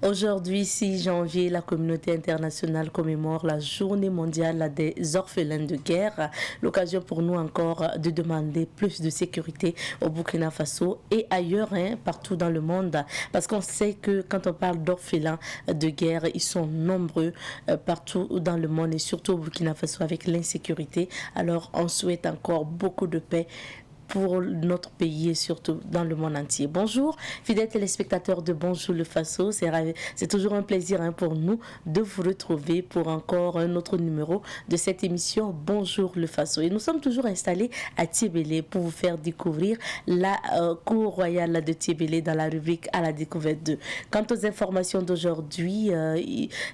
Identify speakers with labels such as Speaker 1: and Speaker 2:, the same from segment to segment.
Speaker 1: Aujourd'hui, 6 janvier, la communauté internationale commémore la journée mondiale des orphelins de guerre. L'occasion pour nous encore de demander plus de sécurité au Burkina Faso et ailleurs, partout dans le monde. Parce qu'on sait que quand on parle d'orphelins de guerre, ils sont nombreux partout dans le monde et surtout au Burkina Faso avec l'insécurité. Alors, on souhaite encore beaucoup de paix pour notre pays et surtout dans le monde entier. Bonjour, fidèles téléspectateurs de Bonjour le Faso. C'est toujours un plaisir pour nous de vous retrouver pour encore un autre numéro de cette émission Bonjour le Faso. Et nous sommes toujours installés à Tiébélé pour vous faire découvrir la cour royale de Tiébélé dans la rubrique à la découverte 2. Quant aux informations d'aujourd'hui,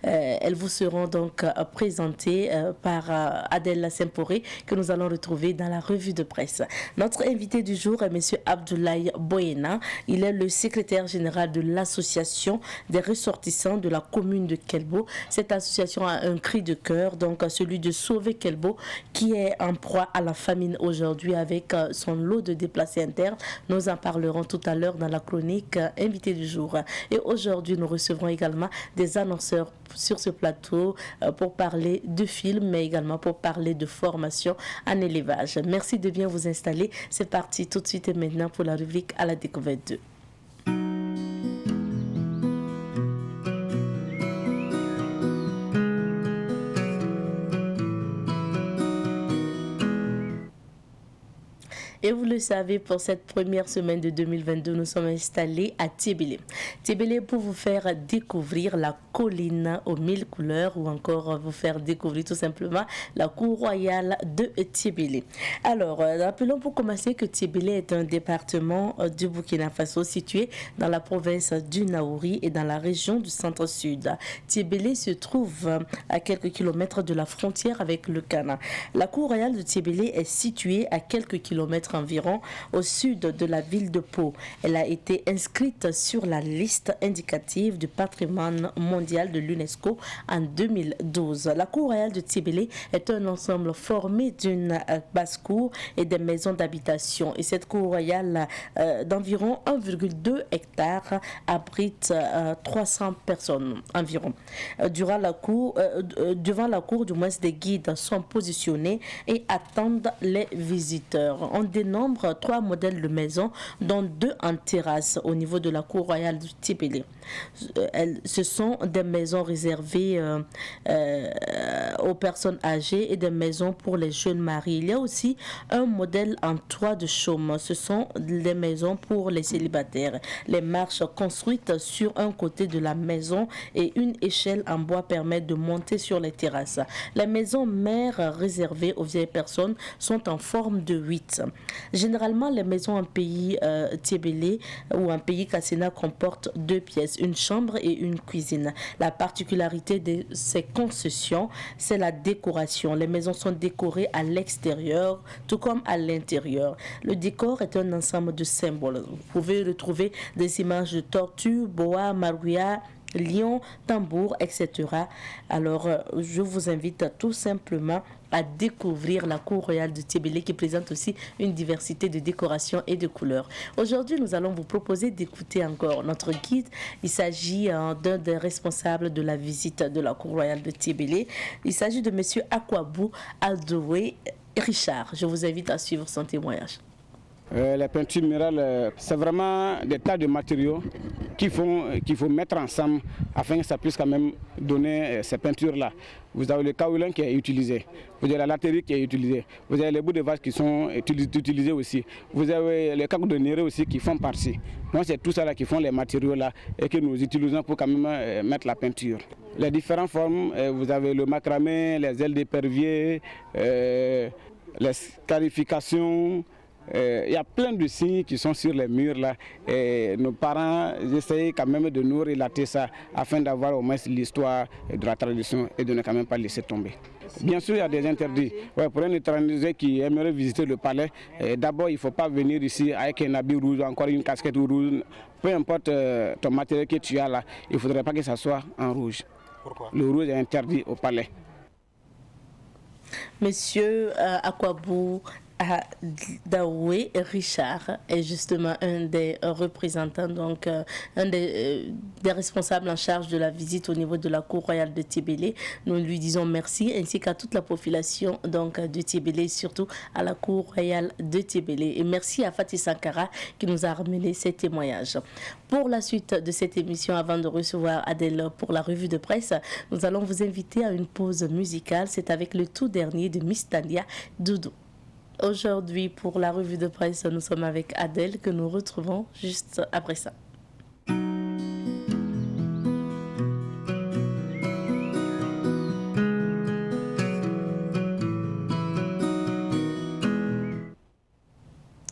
Speaker 1: elles vous seront donc présentées par Adèle Semporé que nous allons retrouver dans la revue de presse. Notre invité du jour est M. Abdoulaye Boyena. Il est le secrétaire général de l'association des ressortissants de la commune de Kelbo. Cette association a un cri de cœur, donc celui de sauver Kelbo, qui est en proie à la famine aujourd'hui avec son lot de déplacés internes. Nous en parlerons tout à l'heure dans la chronique invité du jour. Et aujourd'hui, nous recevrons également des annonceurs sur ce plateau pour parler de films, mais également pour parler de formation en élevage. Merci de bien vous installer. C'est parti tout de suite et maintenant pour la rubrique à la découverte 2. Et vous le savez, pour cette première semaine de 2022, nous sommes installés à Tiébélé. Tiébélé pour vous faire découvrir la colline aux 1000 couleurs ou encore vous faire découvrir tout simplement la cour royale de Tiébélé. Alors, rappelons pour commencer que Tiébélé est un département du Burkina Faso situé dans la province du Naouri et dans la région du centre-sud. Tiébélé se trouve à quelques kilomètres de la frontière avec le Ghana. La cour royale de Tiébélé est située à quelques kilomètres environ au sud de la ville de Pau. Elle a été inscrite sur la liste indicative du patrimoine mondial de l'UNESCO en 2012. La cour royale de Tiébélé est un ensemble formé d'une basse-cour et des maisons d'habitation. Et cette cour royale d'environ 1,2 hectares abrite 300 personnes environ. Devant la cour, du moins, des guides sont positionnés et attendent les visiteurs. On dénombre 3 modèles de maisons, dont 2 en terrasse au niveau de la cour royale de Tiébélé. Ce sont des maisons réservées aux personnes âgées et des maisons pour les jeunes mariés. Il y a aussi un modèle en toit de chaume. Ce sont les maisons pour les célibataires. Les marches construites sur un côté de la maison et une échelle en bois permettent de monter sur les terrasses. Les maisons mères réservées aux vieilles personnes sont en forme de 8. Généralement, les maisons en pays Tiébélé ou en pays Kassena comportent 2 pièces, une chambre et une cuisine. La particularité de ces concessions, c'est la décoration. Les maisons sont décorées à l'extérieur, tout comme à l'intérieur. Le décor est un ensemble de symboles. Vous pouvez retrouver des images de tortues, boa, marouya, lion, tambour, etc. Alors, je vous invite tout simplement à découvrir la cour royale de Tiébélé qui présente aussi une diversité de décorations et de couleurs. Aujourd'hui, nous allons vous proposer d'écouter encore notre guide. Il s'agit d'un des responsables de la visite de la cour royale de Tiébélé. Il s'agit de M. Akwabou Aldoué Richard. Je vous invite à suivre son témoignage.
Speaker 2: Les peintures murales, c'est vraiment des tas de matériaux qu'il faut mettre ensemble afin que ça puisse quand même donner ces peintures-là. Vous avez le kaolin qui est utilisé, vous avez la latérique qui est utilisée, vous avez les bouts de vache qui sont utilisés aussi, vous avez les cacs de néré aussi qui font partie. Donc c'est tout ça là qui font les matériaux là et que nous utilisons pour quand même mettre la peinture. Les différentes formes, vous avez le macramé, les ailes d'épervier, les scarifications, Il y a plein de signes qui sont sur les murs là. Et nos parents essayent quand même de nous relater ça afin d'avoir au moins l'histoire de la tradition et de ne quand même pas laisser tomber. Bien sûr, il y a des interdits. Ouais, pour un étranger qui aimerait visiter le palais, d'abord, il ne faut pas venir ici avec un habit rouge, encore une casquette rouge. Peu importe ton matériel que tu as là, il ne faudrait pas que ça soit en rouge.
Speaker 3: Pourquoi?
Speaker 2: Le rouge est interdit au palais.
Speaker 1: Monsieur Akwabou Daoué Richard est justement un des représentants, donc un des responsables en charge de la visite au niveau de la cour royale de Tébélé. Nous lui disons merci ainsi qu'à toute la population donc de Tébélé, surtout à la cour royale de Tébélé. Et merci à Fatih Sankara qui nous a ramené ces témoignages. Pour la suite de cette émission, avant de recevoir Adèle pour la revue de presse, nous allons vous inviter à une pause musicale. C'est avec le tout dernier de Miss Tania Doudou. Aujourd'hui, pour la revue de presse, nous sommes avec Adèle que nous retrouvons juste après ça.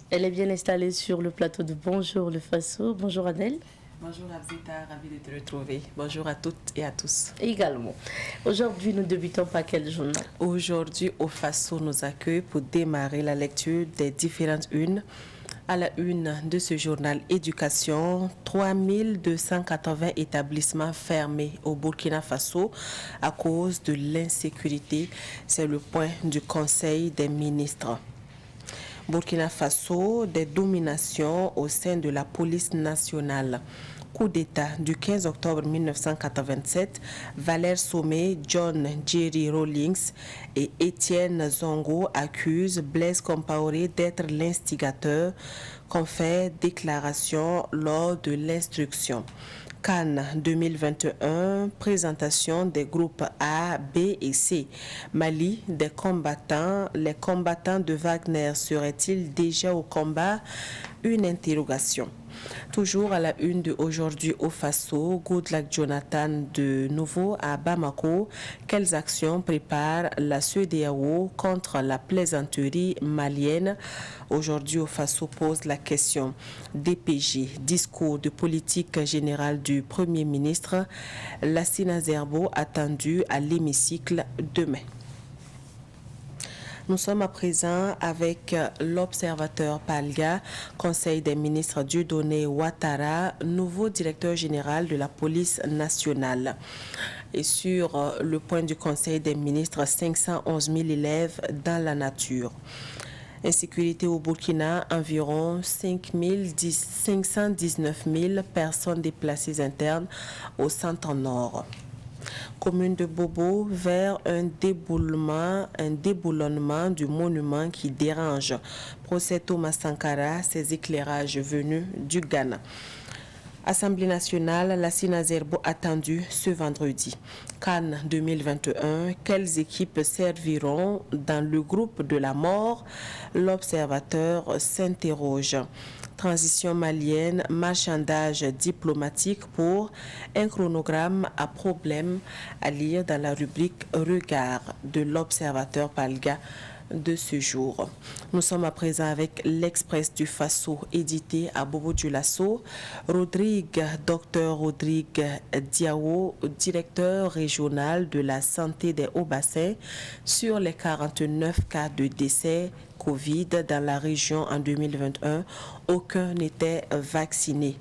Speaker 1: Elle est bien installée sur le plateau de Bonjour le Faso. Bonjour Adèle.
Speaker 4: Bonjour Abzita, ravie de te retrouver. Bonjour à toutes et à tous.
Speaker 1: Également. Aujourd'hui, nous débutons par quel journal?
Speaker 4: Aujourd'hui, au Faso nous accueille pour démarrer la lecture des différentes unes. À la une de ce journal Éducation, 3280 établissements fermés au Burkina Faso à cause de l'insécurité. C'est le point du Conseil des ministres. Burkina Faso, des dominations au sein de la police nationale. Coup d'État du 15 octobre 1987, Valère Sommet, John Jerry Rawlings et Étienne Zongo accusent Blaise Compaoré d'être l'instigateur, confère déclaration lors de l'instruction. Cannes 2021, présentation des groupes A, B et C. Mali, les combattants de Wagner seraient-ils déjà au combat? Une interrogation. Toujours à la une de aujourd'hui au Faso, Goodluck Jonathan de nouveau à Bamako. Quelles actions prépare la CEDEAO contre la plaisanterie malienne? Aujourd'hui au Faso pose la question. DPG, discours de politique générale du Premier ministre. Lassina Zerbo attendu à l'hémicycle demain. Nous sommes à présent avec l'observateur Palga, Conseil des ministres Dieudonné Ouattara, nouveau directeur général de la police nationale. Et sur le point du Conseil des ministres, 511 000 élèves dans la nature. Insécurité au Burkina, environ 519 000 personnes déplacées internes au centre nord. Commune de Bobo vers un déboulonnement du monument qui dérange. Procès Thomas Sankara, ses éclairages venus du Ghana. Assemblée nationale, Lassina Zerbo attendue ce vendredi. Cannes 2021, quelles équipes serviront dans le groupe de la mort? L'observateur s'interroge. Transition malienne, marchandage diplomatique pour un chronogramme à problème à lire dans la rubrique Regard de l'observateur Palga de ce jour. Nous sommes à présent avec l'Express du Faso édité à Bobo-Dioulasso. Dr Rodrigue Diao, directeur régional de la santé des Hauts-Bassins, sur les 49 cas de décès Covid dans la région en 2021, aucun n'était vacciné.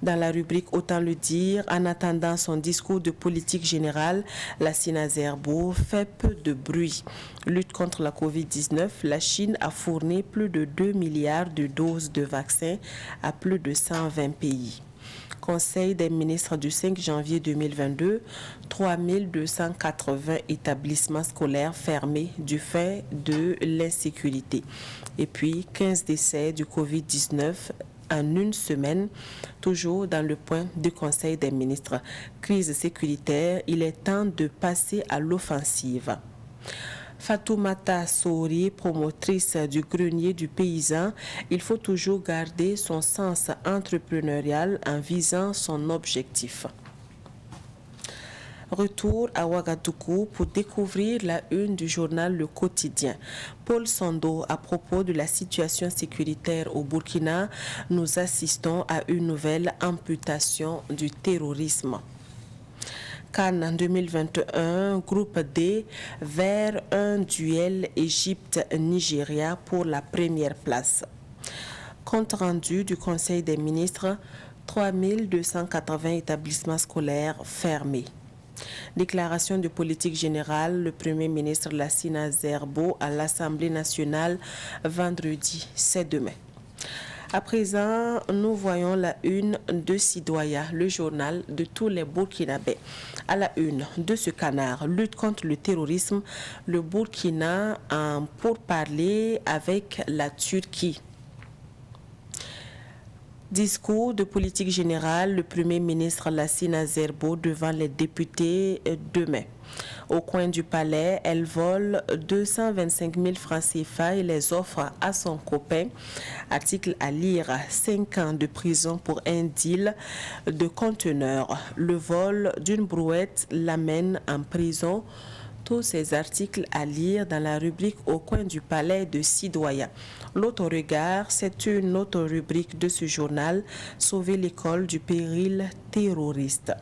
Speaker 4: Dans la rubrique Autant le dire, en attendant son discours de politique générale, Lassina Zerbo fait peu de bruit. Lutte contre la Covid-19, la Chine a fourni plus de 2 milliards de doses de vaccins à plus de 120 pays. Conseil des ministres du 5 janvier 2022, 3280 établissements scolaires fermés du fait de l'insécurité. Et puis 15 décès du Covid-19 en une semaine, toujours dans le point du Conseil des ministres. Crise sécuritaire, il est temps de passer à l'offensive. Fatoumata Sori, promotrice du grenier du paysan, il faut toujours garder son sens entrepreneurial en visant son objectif. Retour à Ouagadougou pour découvrir la une du journal Le Quotidien. Paul Sando, à propos de la situation sécuritaire au Burkina, nous assistons à une nouvelle amputation du terrorisme. Cannes 2021, groupe D, vers un duel Égypte-Nigeria pour la première place. Compte rendu du Conseil des ministres, 3280 établissements scolaires fermés. Déclaration de politique générale, le Premier ministre Lassina Zerbo à l'Assemblée nationale vendredi 7 mai. À présent, nous voyons la une de Sidoya, le journal de tous les Burkinabés. À la une de ce canard, lutte contre le terrorisme, le Burkina en pourparlers avec la Turquie. Discours de politique générale, le Premier ministre Lassina Zerbo devant les députés demain. Au coin du palais, elle vole 225 000 francs CFA et les offre à son copain. Article à lire, 5 ans de prison pour un deal de conteneurs. Le vol d'une brouette l'amène en prison. Tous ces articles à lire dans la rubrique Au coin du palais de Sidoya. L'autre regard, c'est une autre rubrique de ce journal, Sauver l'école du péril terroriste.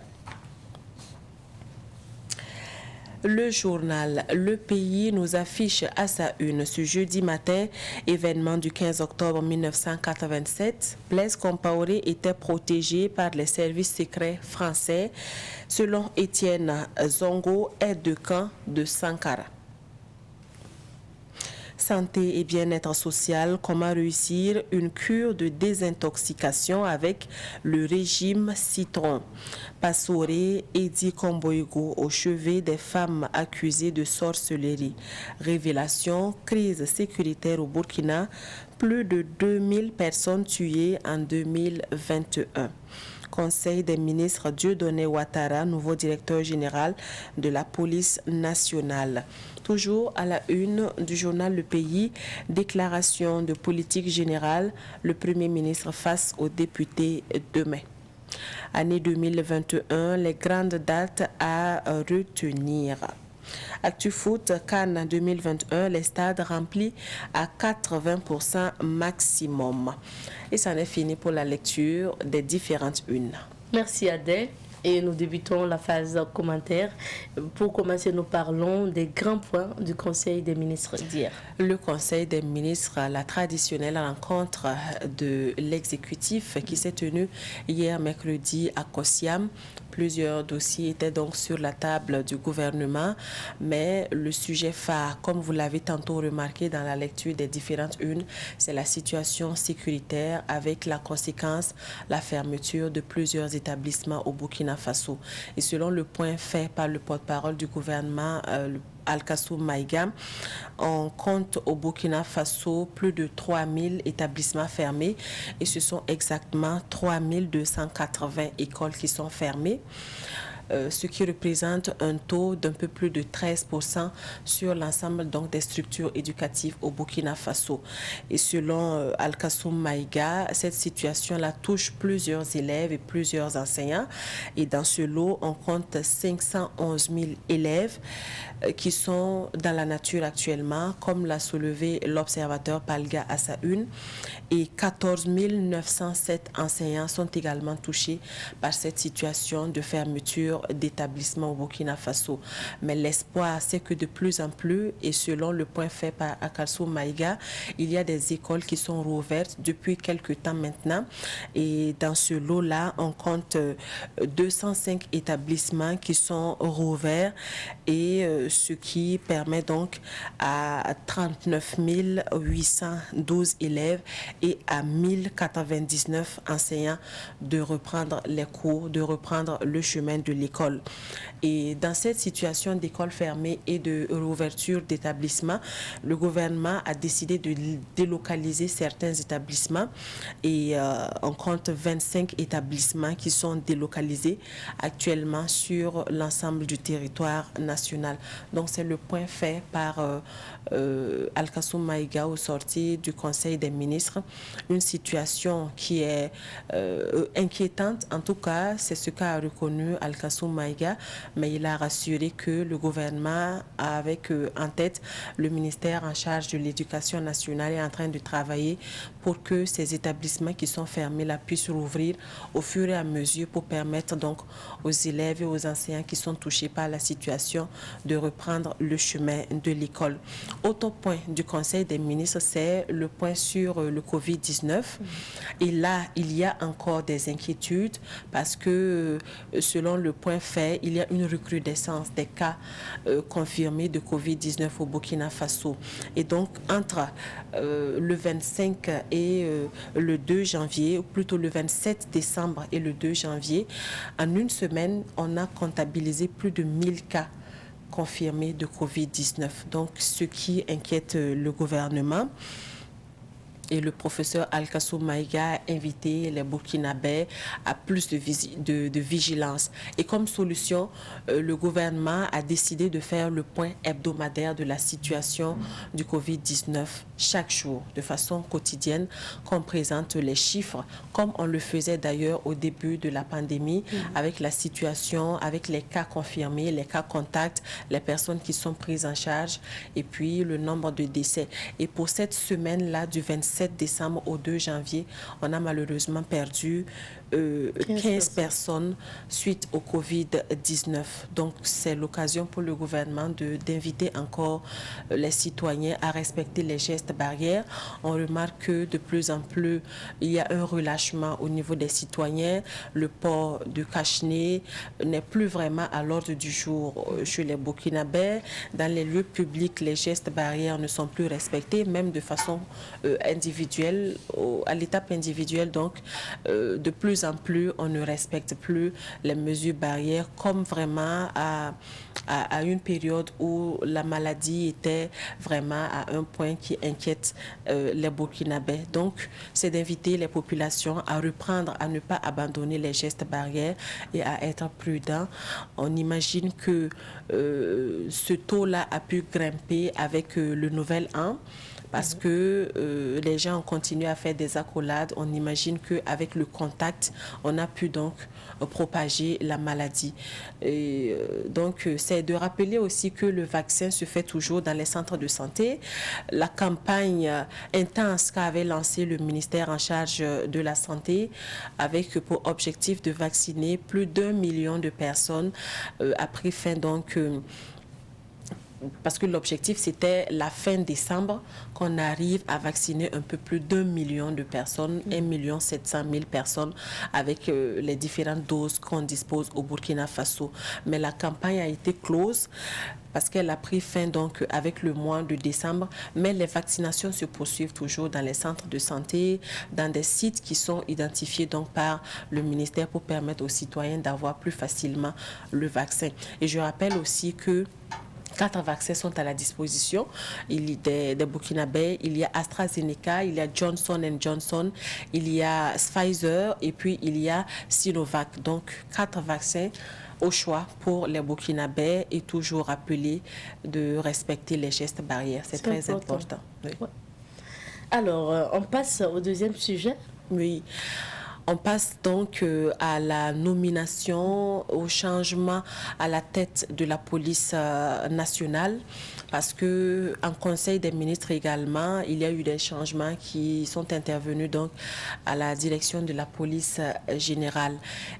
Speaker 4: Le journal Le Pays nous affiche à sa une ce jeudi matin, événement du 15 octobre 1987. Blaise Compaoré était protégé par les services secrets français, selon Étienne Zongo, aide de camp de Sankara. Santé et bien-être social, comment réussir une cure de désintoxication avec le régime citron. Passoré, Edi Komboigo au chevet des femmes accusées de sorcellerie. Révélation, crise sécuritaire au Burkina, plus de 2000 personnes tuées en 2021. Conseil des ministres Dieudonné Ouattara, nouveau directeur général de la police nationale. Toujours à la une du journal Le Pays, déclaration de politique générale, le Premier ministre face aux députés demain. Année 2021, les grandes dates à retenir. ActuFoot, Cannes 2021, les stades remplis à 80% maximum. Et c'en est fini pour la lecture des différentes unes.
Speaker 1: Merci Adèle. Et nous débutons la phase commentaire. Pour commencer, nous parlons des grands points du Conseil des ministres d'hier.
Speaker 4: Le Conseil des ministres, la traditionnelle rencontre de l'exécutif qui s'est tenue hier mercredi à Kossiam. Plusieurs dossiers étaient donc sur la table du gouvernement, mais le sujet phare, comme vous l'avez tantôt remarqué dans la lecture des différentes unes, c'est la situation sécuritaire avec la conséquence, la fermeture de plusieurs établissements au Burkina Faso. Et selon le point fait par le porte-parole du gouvernement, Alkassou Maïga, on compte au Burkina Faso plus de 3000 établissements fermés et ce sont exactement 3280 écoles qui sont fermées. Ce qui représente un taux d'un peu plus de 13% sur l'ensemble donc des structures éducatives au Burkina Faso. Et selon Alkassoum Maïga, cette situation-là touche plusieurs élèves et plusieurs enseignants. Et dans ce lot, on compte 511 000 élèves qui sont dans la nature actuellement, comme l'a soulevé l'observateur Palga à sa une. Et 14 907 enseignants sont également touchés par cette situation de fermeture d'établissements au Burkina Faso. Mais l'espoir, c'est que de plus en plus, et selon le point fait par Alkassou Maïga, il y a des écoles qui sont rouvertes depuis quelques temps maintenant. Et dans ce lot-là, on compte 205 établissements qui sont rouverts et ce qui permet donc à 39 812 élèves et à 1099 enseignants de reprendre les cours, de reprendre le chemin de l'école. Et dans cette situation d'école fermée et de réouverture d'établissements, le gouvernement a décidé de délocaliser certains établissements et on compte 25 établissements qui sont délocalisés actuellement sur l'ensemble du territoire national. Donc c'est le point fait par Alkassou Maïga au sorti du Conseil des ministres. Une situation qui est inquiétante, en tout cas, c'est ce qu'a reconnu Alkassou Alkassou Maïga, mais il a rassuré que le gouvernement, avec en tête le ministère en charge de l'éducation nationale, est en train de travailler pour que ces établissements qui sont fermés là puissent rouvrir au fur et à mesure pour permettre donc aux élèves et aux enseignants qui sont touchés par la situation de reprendre le chemin de l'école. Autre point du Conseil des ministres, c'est le point sur le Covid-19. Et là, il y a encore des inquiétudes parce que selon le point fait, il y a une recrudescence des cas confirmés de Covid-19 au Burkina Faso. Et donc, entre le 25 et le 2 janvier, ou plutôt le 27 décembre et le 2 janvier, en une semaine, on a comptabilisé plus de 1000 cas confirmés de Covid-19. Donc, ce qui inquiète le gouvernement. Et le professeur Alkassou Maïga a invité les Burkinabés à plus de vigilance. Et comme solution, le gouvernement a décidé de faire le point hebdomadaire de la situation du Covid-19 chaque jour, de façon quotidienne, qu'on présente les chiffres, comme on le faisait d'ailleurs au début de la pandémie, avec la situation, avec les cas confirmés, les cas contacts, les personnes qui sont prises en charge, et puis le nombre de décès. Et pour cette semaine-là, du 27 décembre au 2 janvier, on a malheureusement perdu 15 personnes suite au Covid-19. Donc, c'est l'occasion pour le gouvernement d'inviter encore les citoyens à respecter les gestes barrières. On remarque que de plus en plus, il y a un relâchement au niveau des citoyens. Le port de cache-nez n'est plus vraiment à l'ordre du jour chez les Burkinabés. Dans les lieux publics, les gestes barrières ne sont plus respectés, même de façon individuelle, à l'étape individuelle. Donc, de plus en plus, on ne respecte plus les mesures barrières comme vraiment à une période où la maladie était vraiment à un point qui inquiète les Burkinabés. Donc, c'est d'inviter les populations à reprendre, à ne pas abandonner les gestes barrières et à être prudents. On imagine que ce taux-là a pu grimper avec le nouvel an, parce que les gens ont continué à faire des accolades. On imagine qu'avec le contact, on a pu donc propager la maladie. Et donc, c'est de rappeler aussi que le vaccin se fait toujours dans les centres de santé. La campagne intense qu'avait lancée le ministère en charge de la santé, avec pour objectif de vacciner plus d'1 million de personnes, a pris fin donc... parce que l'objectif, c'était la fin décembre, qu'on arrive à vacciner un peu plus d'1 million de personnes, 1 700 000 personnes, avec les différentes doses qu'on dispose au Burkina Faso. Mais la campagne a été close parce qu'elle a pris fin donc avec le mois de décembre, mais les vaccinations se poursuivent toujours dans les centres de santé, dans des sites qui sont identifiés donc par le ministère pour permettre aux citoyens d'avoir plus facilement le vaccin. Et je rappelle aussi que 4 vaccins sont à la disposition. Il y a des Burkinabés, il y a AstraZeneca, il y a Johnson & Johnson, il y a Pfizer et puis il y a Sinovac. Donc 4 vaccins au choix pour les Burkinabés et toujours rappeler de respecter les gestes barrières. C'est très important. Oui.
Speaker 1: Ouais. Alors, on passe au deuxième sujet.
Speaker 4: Oui. On passe donc à la nomination, au changement à la tête de la police nationale, parce que en Conseil des ministres également, il y a eu des changements qui sont intervenus donc à la direction de la police générale.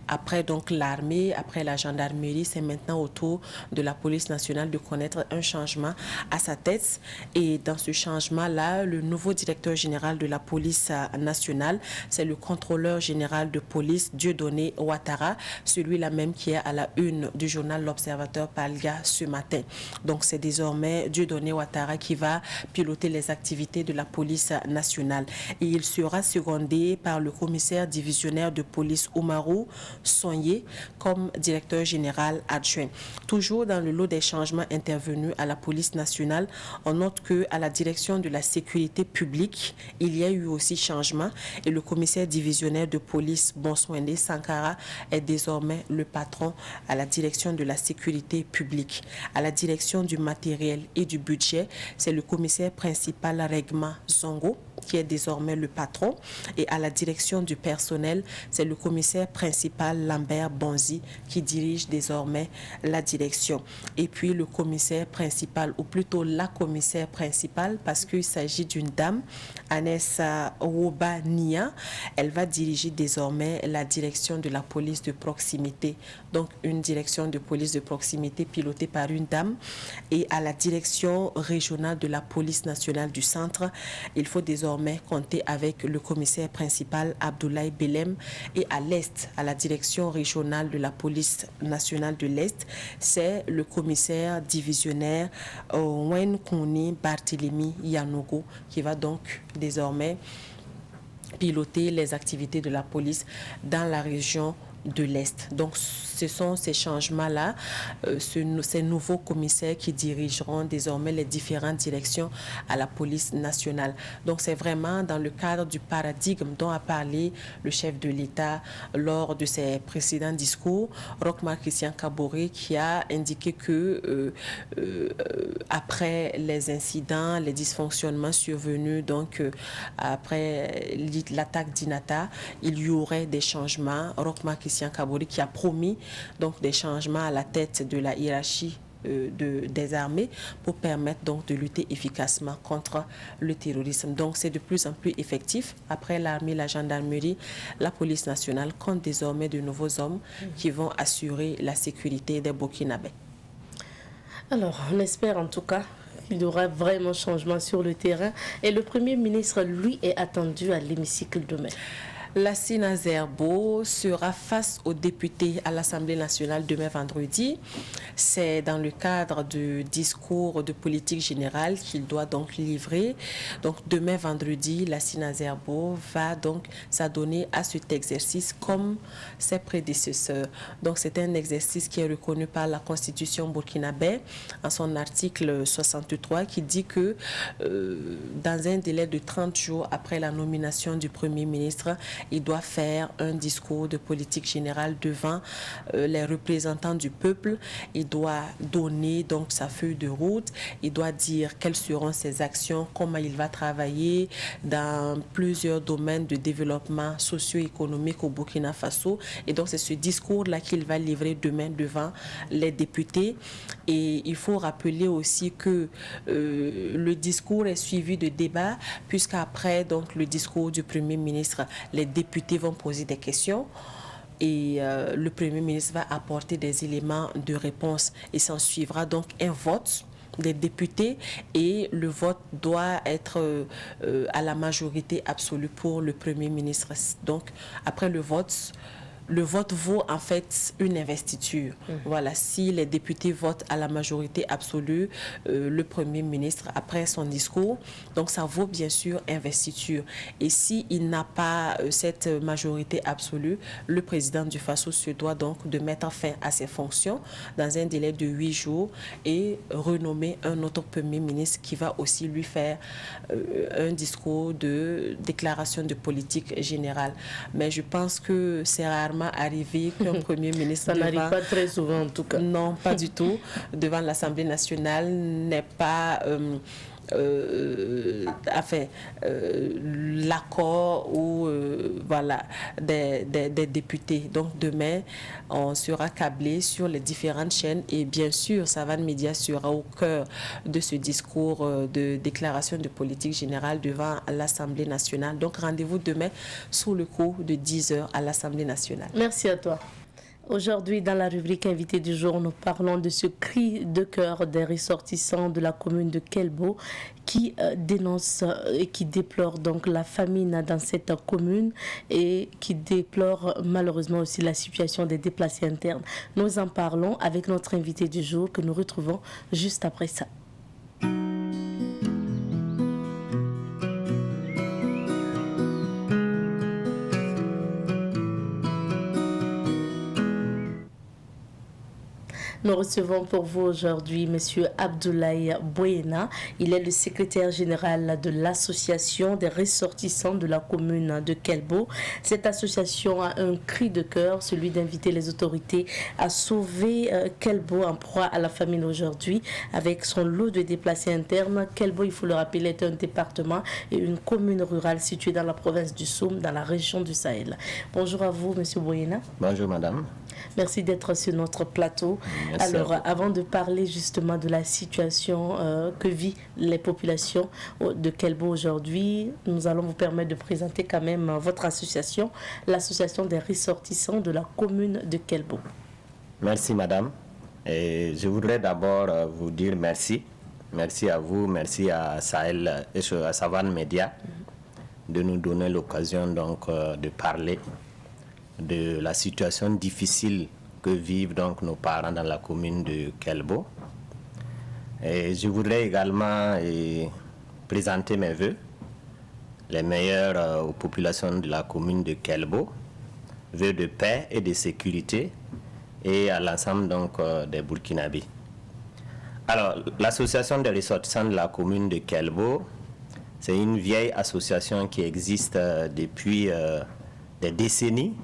Speaker 4: Après donc l'armée, après la gendarmerie, c'est maintenant au tour de la police nationale de connaître un changement à sa tête. Et dans ce changement-là, le nouveau directeur général de la police nationale, c'est le contrôleur général de police Dieudonné Ouattara, celui-là même qui est à la une du journal L'Observateur Palga ce matin. Donc c'est désormais Dieudonné Ouattara qui va piloter les activités de la police nationale. Et il sera secondé par le commissaire divisionnaire de police Oumarou Sonye comme directeur général adjoint. Toujours dans le lot des changements intervenus à la police nationale, on note qu'à la direction de la sécurité publique, il y a eu aussi changement et le commissaire divisionnaire de police Bonswende Sankara est désormais le patron à la direction de la sécurité publique. À la direction du matériel et du budget, c'est le commissaire principal Regma Zongo qui est désormais le patron. Et à la direction du personnel, c'est le commissaire principal Lambert Bonzi qui dirige désormais la direction. Et puis le commissaire principal, ou plutôt la commissaire principale, parce qu'il s'agit d'une dame, Anessa Wobania, elle va diriger désormais la direction de la police de proximité. Donc une direction de police de proximité pilotée par une dame. Et à la direction régionale de la police nationale du centre, il faut désormais compter avec le commissaire principal Abdoulaye Belem. Et à l'Est, à la direction régionale de la police nationale de l'Est, c'est le commissaire divisionnaire Wen Kouni Barthélemy Yanogo qui va donc désormais piloter les activités de la police dans la région de l'Est. Donc, ce sont ces changements-là, ces nouveaux commissaires qui dirigeront désormais les différentes directions à la police nationale. Donc, c'est vraiment dans le cadre du paradigme dont a parlé le chef de l'État lors de ses précédents discours, Roch-Marc Christian Kaboré, qui a indiqué que après les incidents, les dysfonctionnements survenus, donc après l'attaque d'Inata, il y aurait des changements. Roch-Marc Christian Kaboré qui a promis donc des changements à la tête de la hiérarchie des armées pour permettre donc de lutter efficacement contre le terrorisme. Donc c'est de plus en plus effectif. Après l'armée, la gendarmerie, la police nationale compte désormais de nouveaux hommes qui vont assurer la sécurité des Burkinabés.
Speaker 1: Alors, on espère en tout cas qu'il y aura vraiment changement sur le terrain. Et le Premier ministre, lui, est attendu à l'hémicycle demain.
Speaker 4: Lassina Zerbo sera face aux députés à l'Assemblée nationale demain vendredi. C'est dans le cadre du discours de politique générale qu'il doit donc livrer. Donc demain vendredi, Lassina Zerbo va donc s'adonner à cet exercice comme ses prédécesseurs. Donc c'est un exercice qui est reconnu par la Constitution burkinabé en son article 63 qui dit que dans un délai de 30 jours après la nomination du Premier ministre, il doit faire un discours de politique générale devant les représentants du peuple. Il doit donner donc sa feuille de route. Il doit dire quelles seront ses actions, comment il va travailler dans plusieurs domaines de développement socio-économique au Burkina Faso. Et donc c'est ce discours-là qu'il va livrer demain devant les députés. Et il faut rappeler aussi que le discours est suivi de débats, puisqu'après donc le discours du Premier ministre, les députés vont poser des questions et le Premier ministre va apporter des éléments de réponse et s'en suivra donc un vote des députés et le vote doit être à la majorité absolue pour le Premier ministre. Donc après le vote vaut en fait une investiture. Voilà, si les députés votent à la majorité absolue, le Premier ministre, après son discours, donc ça vaut bien sûr investiture. Et s'il n'a pas cette majorité absolue, le président du Faso se doit donc de mettre fin à ses fonctions dans un délai de 8 jours et renommer un autre Premier ministre qui va aussi lui faire un discours de déclaration de politique générale. Mais je pense que c'est rarement arrivé qu'un Premier ministre...
Speaker 1: Ça n'arrive pas très souvent en tout cas.
Speaker 4: Non, pas du tout. Devant l'Assemblée nationale n'est pas... l'accord ou voilà, des députés. Donc demain, on sera câblé sur les différentes chaînes et bien sûr, Savane Média sera au cœur de ce discours de déclaration de politique générale devant l'Assemblée nationale. Donc rendez-vous demain sous le coup de 10h à l'Assemblée nationale.
Speaker 1: Merci à toi. Aujourd'hui, dans la rubrique Invité du jour, nous parlons de ce cri de cœur des ressortissants de la commune de Kelbo qui dénoncent et qui déplorent donc la famine dans cette commune et qui déplorent malheureusement aussi la situation des déplacés internes. Nous en parlons avec notre invité du jour que nous retrouvons juste après ça. Nous recevons pour vous aujourd'hui M. Abdoulaye Boyena. Il est le secrétaire général de l'association des ressortissants de la commune de Kelbo. Cette association a un cri de cœur, celui d'inviter les autorités à sauver Kelbo en proie à la famine aujourd'hui avec son lot de déplacés internes. Kelbo, il faut le rappeler, est un département et une commune rurale située dans la province du Soum, dans la région du Sahel. Bonjour à vous, M. Boyena.
Speaker 3: Bonjour, madame.
Speaker 1: Merci d'être sur notre plateau.
Speaker 3: Merci.
Speaker 1: Alors, avant de parler justement de la situation que vivent les populations de Kelbo aujourd'hui, nous allons vous permettre de présenter quand même votre association, l'association des ressortissants de la commune de Kelbo.
Speaker 3: Merci, madame. Et je voudrais d'abord vous dire merci. Merci à vous, merci à Sahel et à Savane Média de nous donner l'occasion donc de parler de la situation difficile que vivent donc nos parents dans la commune de Kelbo. Et je voudrais également présenter mes vœux, les meilleurs aux populations de la commune de Kelbo, vœux de paix et de sécurité et à l'ensemble donc des Burkinabés. Alors, l'association des ressortissants de la commune de Kelbo, c'est une vieille association qui existe depuis des décennies.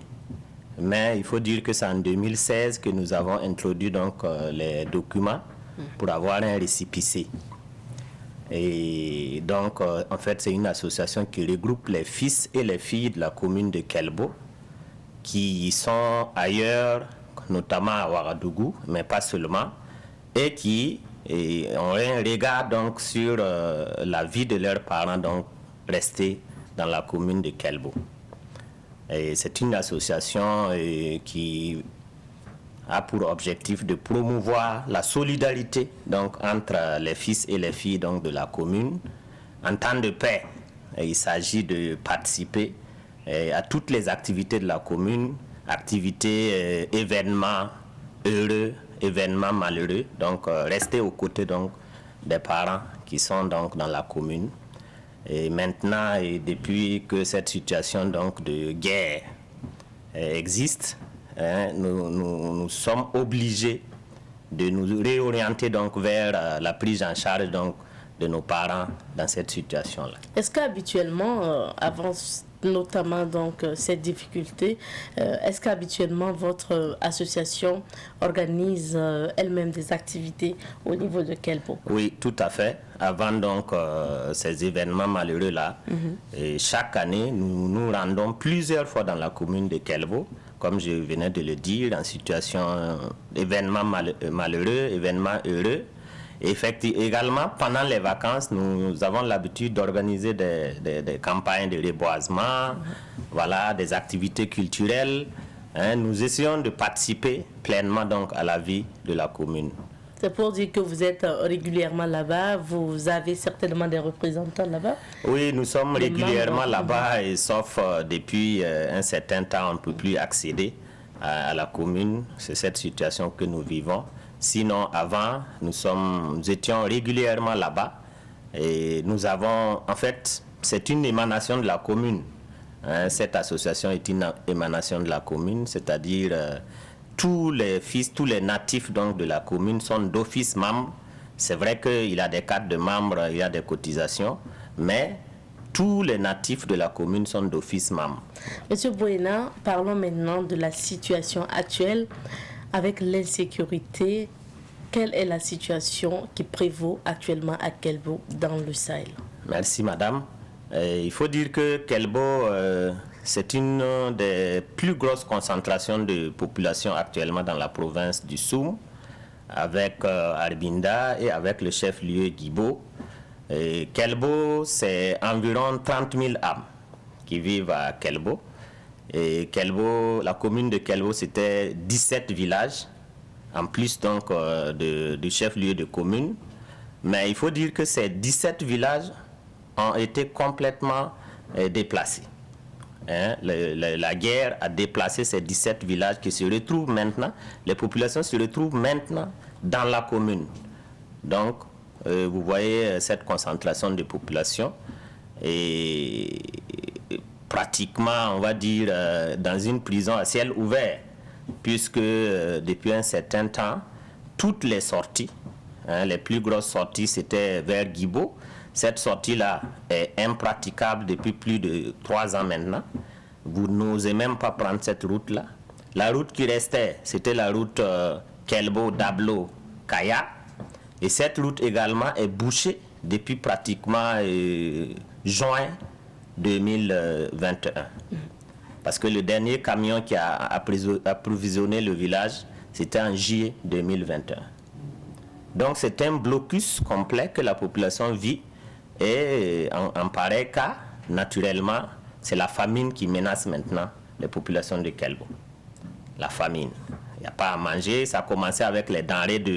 Speaker 3: Mais il faut dire que c'est en 2016 que nous avons introduit donc les documents pour avoir un récépissé. Et donc, en fait, c'est une association qui regroupe les fils et les filles de la commune de Kelbo, qui sont ailleurs, notamment à Ouagadougou, mais pas seulement, et qui ont un regard donc sur la vie de leurs parents, donc restés dans la commune de Kelbo. C'est une association qui a pour objectif de promouvoir la solidarité donc, entre les fils et les filles donc, de la commune. En temps de paix, il s'agit de participer à toutes les activités de la commune, activités, événements heureux, événements malheureux, donc rester aux côtés donc, des parents qui sont donc, dans la commune. Et maintenant, et depuis que cette situation donc, de guerre existe, nous sommes obligés de nous réorienter donc, vers la prise en charge donc, de nos parents dans cette situation-là.
Speaker 1: Est-ce qu'habituellement, avant notamment donc, cette difficulté, est-ce qu'habituellement votre association organise elle-même des activités au niveau de Kelbo?
Speaker 3: Oui, tout à fait. Avant donc ces événements malheureux-là, et chaque année, nous nous rendons plusieurs fois dans la commune de Kelbo, comme je venais de le dire, en situation d'événements malheureux, événements heureux. Effectivement, également, pendant les vacances, nous avons l'habitude d'organiser des campagnes de reboisement, voilà, des activités culturelles. Nous essayons de participer pleinement donc, à la vie de la commune.
Speaker 1: C'est pour dire que vous êtes régulièrement là-bas, vous avez certainement des représentants là-bas?
Speaker 3: Oui, nous sommes régulièrement là-bas, et sauf depuis un certain temps, on ne peut plus accéder à la commune. C'est cette situation que nous vivons. Sinon, avant, nous étions régulièrement là-bas. Et nous avons, en fait, c'est une émanation de la commune. Cette association est une émanation de la commune, c'est-à-dire tous les fils, tous les natifs donc, de la commune sont d'office membres. C'est vrai qu'il y a des cartes de membres, il y a des cotisations, mais tous les natifs de la commune sont d'office membres.
Speaker 1: Monsieur Boyena, parlons maintenant de la situation actuelle. Avec l'insécurité, quelle est la situation qui prévaut actuellement à Kelbo dans le Sahel?
Speaker 3: Merci madame. Il faut dire que Kelbo, c'est une des plus grosses concentrations de population actuellement dans la province du Soum, avec Arbinda et avec le chef-lieu Guibo. Kelbo, c'est environ 30 000 âmes qui vivent à Kelbo. Et Kelbo, la commune de Kelbo, c'était 17 villages, en plus donc du chef-lieu de commune. Mais il faut dire que ces 17 villages ont été complètement déplacés. La guerre a déplacé ces 17 villages qui se retrouvent maintenant, les populations se retrouvent maintenant dans la commune. Donc, vous voyez cette concentration de population et pratiquement, on va dire, dans une prison à ciel ouvert, puisque depuis un certain temps, toutes les sorties. Les plus grosses sorties, c'était vers Guibo. Cette sortie-là est impraticable depuis plus de 3 ans maintenant. Vous n'osez même pas prendre cette route-là. La route qui restait, c'était la route Kelbo, Dablo, Kaya. Et cette route également est bouchée depuis pratiquement juin 2021. Parce que le dernier camion qui a approvisionné le village, c'était en juillet 2021. Donc c'est un blocus complet que la population vit. Et en pareil cas, naturellement, c'est la famine qui menace maintenant les populations de Kelbo. La famine. Il n'y a pas à manger. Ça a commencé avec les denrées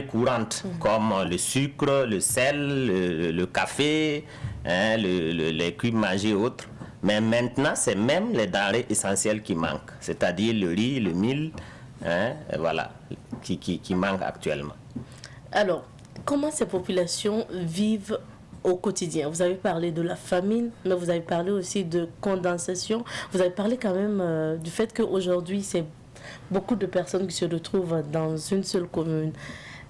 Speaker 3: courantes, comme le sucre, le sel, le café, les cuits mangés et autres. Mais maintenant, c'est même les denrées essentielles qui manquent, c'est-à-dire le riz, le mil, voilà, qui manquent actuellement.
Speaker 1: Alors, comment ces populations vivent au quotidien? Vous avez parlé de la famine, mais vous avez parlé aussi de condensation. Vous avez parlé quand même du fait qu'aujourd'hui, c'est beaucoup de personnes qui se retrouvent dans une seule commune.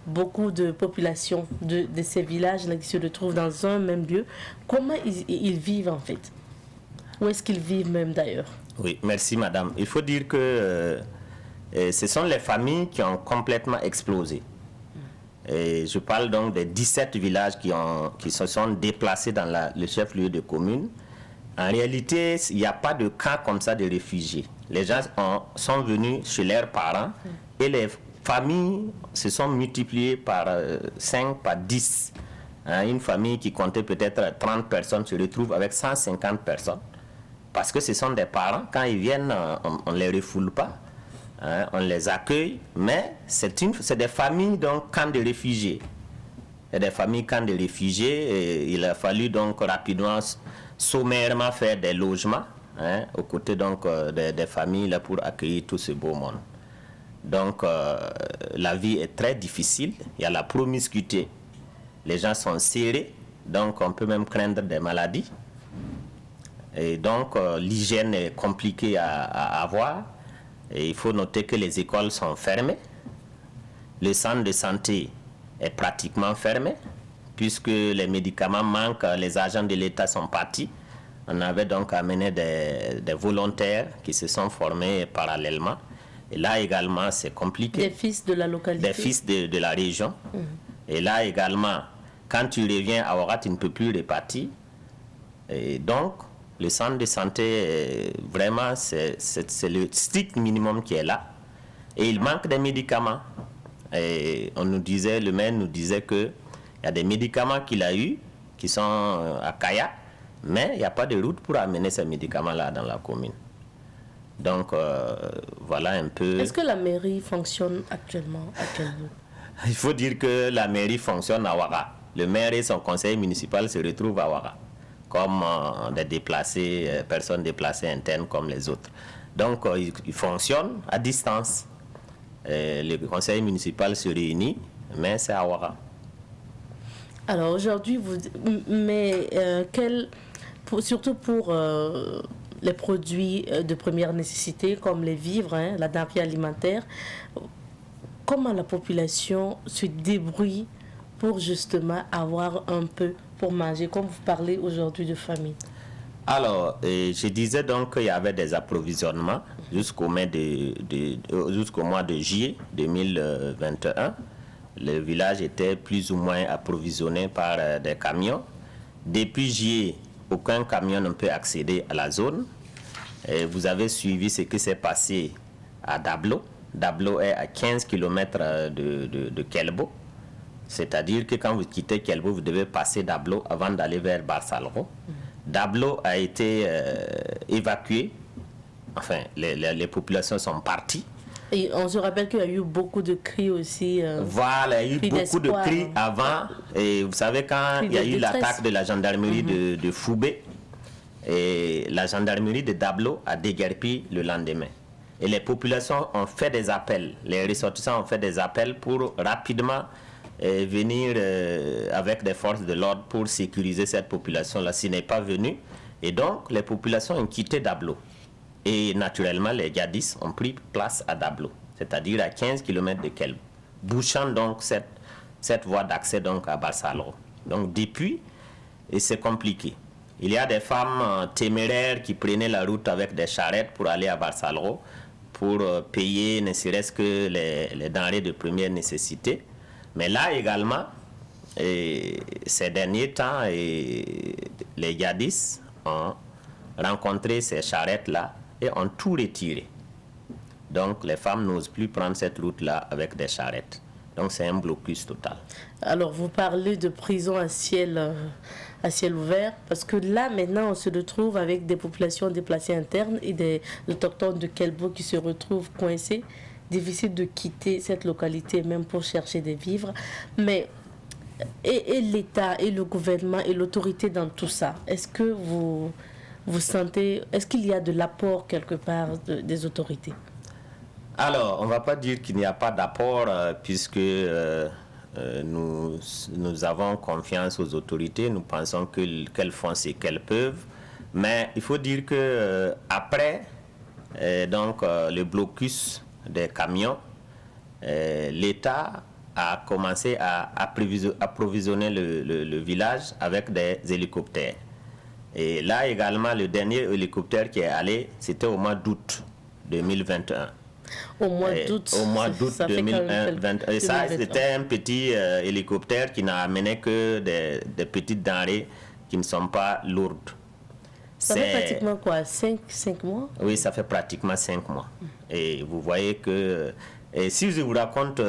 Speaker 1: Beaucoup de populations de ces villages-là qui se retrouvent dans un même lieu. Comment ils vivent en fait? Où est-ce qu'ils vivent même d'ailleurs?
Speaker 3: Oui, merci madame. Il faut dire que ce sont les familles qui ont complètement explosé. Et je parle donc des 17 villages qui se sont déplacés dans le chef-lieu de commune. En réalité, il n'y a pas de cas comme ça de réfugiés. Les gens sont venus chez leurs parents et les familles se sont multipliées par 5, par 10. Une famille qui comptait peut-être 30 personnes se retrouve avec 150 personnes. Parce que ce sont des parents, quand ils viennent, on ne les refoule pas, on les accueille, mais c'est des familles, donc, camps de réfugiés. Il y a des familles camps de réfugiés, et il a fallu donc rapidement, sommairement faire des logements, aux côtés donc des familles là, pour accueillir tout ce beau monde. Donc, la vie est très difficile, il y a la promiscuité, les gens sont serrés, donc on peut même craindre des maladies. Et donc, l'hygiène est compliquée à avoir. Et il faut noter que les écoles sont fermées. Le centre de santé est pratiquement fermé, puisque les médicaments manquent, les agents de l'État sont partis. On avait donc amené des volontaires qui se sont formés parallèlement. Et là également, c'est compliqué.
Speaker 1: Des fils de la localité. Des
Speaker 3: fils de la région. Et là également, quand tu reviens à Ouaga, tu ne peux plus repartir. Et donc, le centre de santé, vraiment, c'est le strict minimum qui est là. Et il manque des médicaments. Et on nous disait, le maire nous disait qu'il y a des médicaments qu'il a eus, qui sont à Kaya, mais il n'y a pas de route pour amener ces médicaments-là dans la commune. Donc, voilà un peu...
Speaker 1: Est-ce que la mairie fonctionne actuellement à Kelbo?
Speaker 3: Il faut dire que la mairie fonctionne à Ouaga. Le maire et son conseil municipal se retrouvent à Ouaga, comme des déplacés, personnes déplacées internes comme les autres. Donc, ils fonctionnent à distance. Le conseil municipal se réunit, mais c'est à Ouaga.
Speaker 1: Alors aujourd'hui, surtout pour les produits de première nécessité comme les vivres, la denrée alimentaire, comment la population se débrouille pour justement avoir un peu pour manger, comme vous parlez aujourd'hui de famine?
Speaker 3: Alors, je disais donc qu'il y avait des approvisionnements jusqu'au mois de juillet 2021. Le village était plus ou moins approvisionné par des camions. Depuis juillet, aucun camion ne peut accéder à la zone. Et vous avez suivi ce qui s'est passé à Dablo. Dablo est à 15 km de Kelbo. C'est-à-dire que quand vous quittez Kelbo, vous devez passer Dablo avant d'aller vers Barsalro. Dablo a été évacué. Enfin, les populations sont parties.
Speaker 1: Et on se rappelle qu'il y a eu beaucoup de cris aussi.
Speaker 3: Voilà, il y a eu beaucoup de cris avant. Et vous savez, quand il y a eu l'attaque de la gendarmerie de Foubé, et la gendarmerie de Dablo a déguerpi le lendemain. Et les populations ont fait des appels. Les ressortissants ont fait des appels pour rapidement venir avec des forces de l'ordre pour sécuriser cette population-là, s'il n'est pas venu. Et donc, les populations ont quitté Dablo. Et naturellement, les djihadistes ont pris place à Dablo. c'est-à-dire à 15 km de Kelbo, bouchant donc cette voie d'accès donc à Barsalgro. Donc depuis, et c'est compliqué. Il y a des femmes téméraires qui prenaient la route avec des charrettes pour aller à Barsalgro, pour payer ne serait-ce que les denrées de première nécessité. Mais là également, ces derniers temps, les djihadistes ont rencontré ces charrettes-là et ont tout retiré. Donc les femmes n'osent plus prendre cette route-là avec des charrettes. Donc c'est un blocus total.
Speaker 1: Alors vous parlez de prison à ciel ouvert, parce que là maintenant on se retrouve avec des populations déplacées internes et des autochtones de Kelbo qui se retrouvent coincés. Difficile de quitter cette localité même pour chercher des vivres. Mais et l'État et le gouvernement et l'autorité dans tout ça, est-ce que vous sentez, est-ce qu'il y a de l'apport quelque part des autorités?
Speaker 3: Alors, on ne va pas dire qu'il n'y a pas d'apport puisque nous avons confiance aux autorités, nous pensons qu'elles font ce qu'elles peuvent, mais il faut dire que après le blocus des camions, l'État a commencé à approvisionner le village avec des hélicoptères. Et là également, le dernier hélicoptère qui est allé, c'était au mois d'août 2021.
Speaker 1: Au mois d'août
Speaker 3: 2020. Et ça, c'était un petit hélicoptère qui n'a amené que des petites denrées qui ne sont pas lourdes.
Speaker 1: Ça fait pratiquement quoi, 5 mois? Oui,
Speaker 3: ça fait pratiquement 5 mois. Et vous voyez que... Et si je vous raconte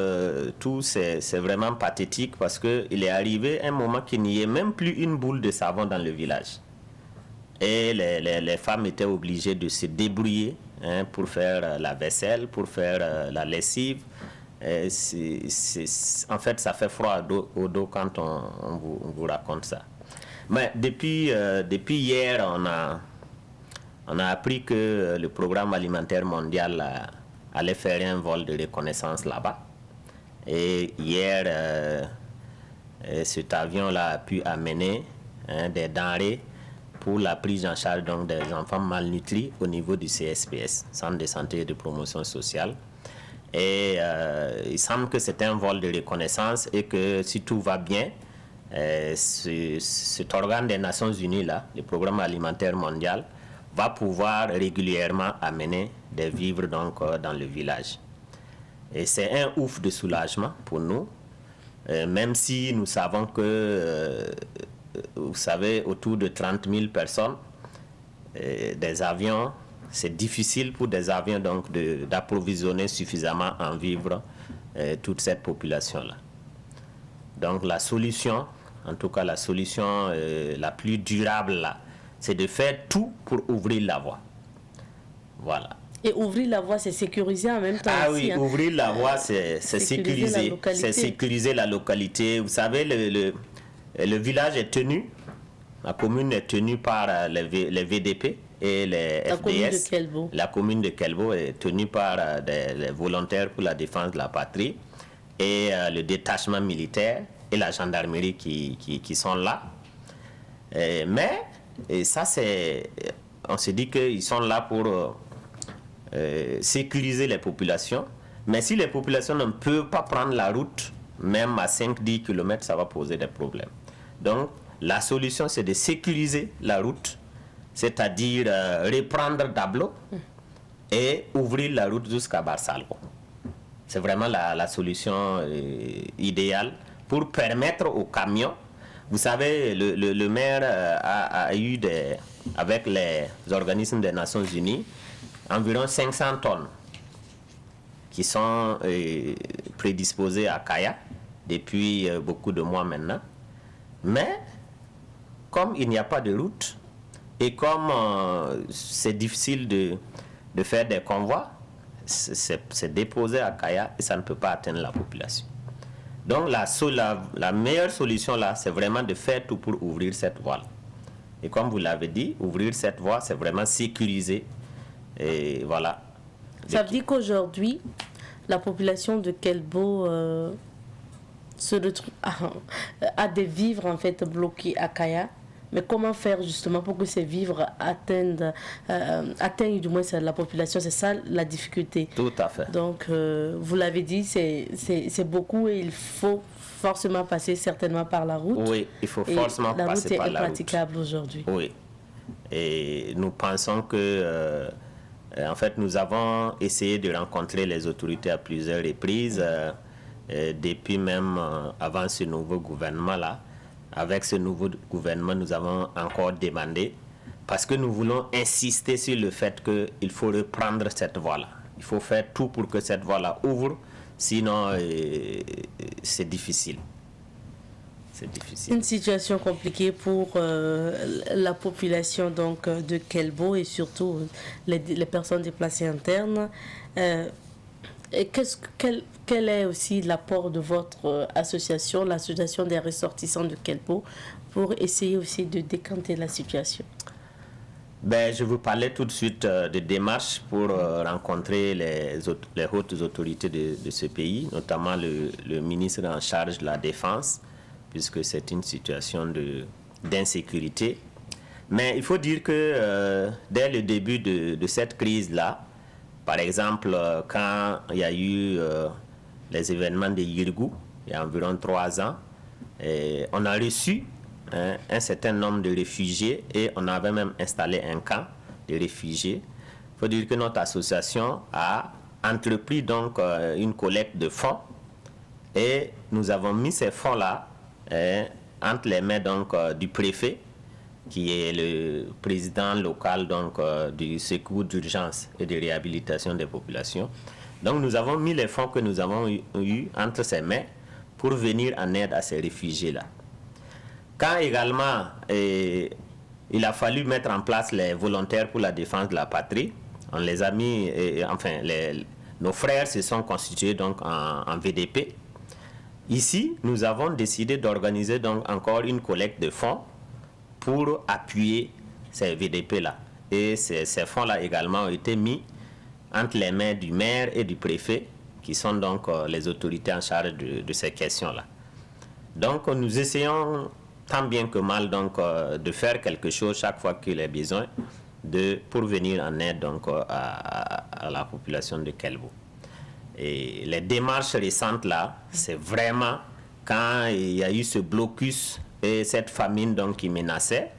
Speaker 3: tout, c'est vraiment pathétique parce qu'il est arrivé un moment qu'il n'y ait même plus une boule de savon dans le village. Et les femmes étaient obligées de se débrouiller pour faire la vaisselle, pour faire la lessive. En fait, ça fait froid au dos quand on vous raconte ça. Mais depuis hier, on a appris que le programme alimentaire mondial allait faire un vol de reconnaissance là-bas. Et hier, cet avion-là a pu amener des denrées pour la prise en charge donc, des enfants malnutris au niveau du CSPS, Centre de santé et de promotion sociale. Et il semble que c'est un vol de reconnaissance et que si tout va bien, cet organe des Nations Unies, là, le programme alimentaire mondial, va pouvoir régulièrement amener des vivres donc, dans le village. Et c'est un ouf de soulagement pour nous, même si nous savons que... vous savez, autour de 30 000 personnes, des avions, c'est difficile pour des avions donc d'approvisionner suffisamment en vivres toute cette population-là. Donc la solution, en tout cas la solution la plus durable là, c'est de faire tout pour ouvrir la voie. Voilà.
Speaker 1: Et ouvrir la voie, c'est sécuriser en même temps.
Speaker 3: Ah
Speaker 1: aussi,
Speaker 3: oui, ouvrir la voie, c'est sécuriser. C'est sécuriser la localité. Vous savez, le village est tenu, la commune est tenue par les VDP et les FDS. La commune de Kelbo est tenue par les volontaires pour la défense de la patrie et le détachement militaire et la gendarmerie qui sont là. Mais ça, on se dit qu'ils sont là pour sécuriser les populations. Mais si les populations ne peuvent pas prendre la route, même à 5-10 km, ça va poser des problèmes. Donc, la solution, c'est de sécuriser la route, c'est-à-dire reprendre Dablo et ouvrir la route jusqu'à Barsalgro. C'est vraiment la solution idéale pour permettre aux camions. Vous savez, le maire a eu, avec les organismes des Nations Unies, environ 500 tonnes qui sont prédisposées à Kaya depuis beaucoup de mois maintenant. Mais, comme il n'y a pas de route, et comme c'est difficile de faire des convois, c'est déposé à Kaya et ça ne peut pas atteindre la population. Donc la meilleure solution là, c'est vraiment de faire tout pour ouvrir cette voie. Et comme vous l'avez dit, ouvrir cette voie, c'est vraiment sécuriser. Et voilà.
Speaker 1: Ça veut dire qu'aujourd'hui, la population de Kelbo se retrouve à des vivres en fait bloqués à Kaya, Mais comment faire justement pour que ces vivres atteignent du moins la population? C'est ça la difficulté.
Speaker 3: Tout à fait.
Speaker 1: Donc, vous l'avez dit, c'est beaucoup et il faut forcément passer certainement par la route.
Speaker 3: Oui, il faut forcément passer par la route.
Speaker 1: La route est impraticable aujourd'hui.
Speaker 3: Oui. Et nous pensons que, en fait, nous avons essayé de rencontrer les autorités à plusieurs reprises, depuis même avant ce nouveau gouvernement-là. Avec ce nouveau gouvernement, nous avons encore demandé, parce que nous voulons insister sur le fait qu'il faut reprendre cette voie-là. Il faut faire tout pour que cette voie-là ouvre, sinon c'est difficile. C'est difficile.
Speaker 1: Une situation compliquée pour la population donc, de Kelbo et surtout les personnes déplacées internes. Et quel est aussi l'apport de votre association, l'association des ressortissants de Kelbo, pour essayer aussi de décanter la situation?
Speaker 3: Je vous parlais tout de suite de démarches pour rencontrer les hautes autorités de ce pays, notamment le ministre en charge de la Défense, puisque c'est une situation d'insécurité. Mais il faut dire que dès le début de cette crise-là, par exemple, quand il y a eu les événements de Yirgou, il y a environ 3 ans, on a reçu un certain nombre de réfugiés et on avait même installé un camp de réfugiés. Il faut dire que notre association a entrepris donc une collecte de fonds et nous avons mis ces fonds-là entre les mains donc, du préfet, qui est le président local donc, du secours d'urgence et de réhabilitation des populations. Donc nous avons mis les fonds que nous avons eu entre ses mains pour venir en aide à ces réfugiés-là. Quand également il a fallu mettre en place les volontaires pour la défense de la patrie, on les a mis, nos frères se sont constitués donc en VDP. Ici, nous avons décidé d'organiser donc encore une collecte de fonds pour appuyer ces VDP-là. Et ces fonds-là également ont été mis entre les mains du maire et du préfet, qui sont donc les autorités en charge de ces questions-là. Donc, nous essayons tant bien que mal donc, de faire quelque chose chaque fois qu'il est besoin pour venir en aide donc, à la population de Kelbo. Et les démarches récentes là, c'est vraiment quand il y a eu ce blocus et cette famine donc, qui menaçait.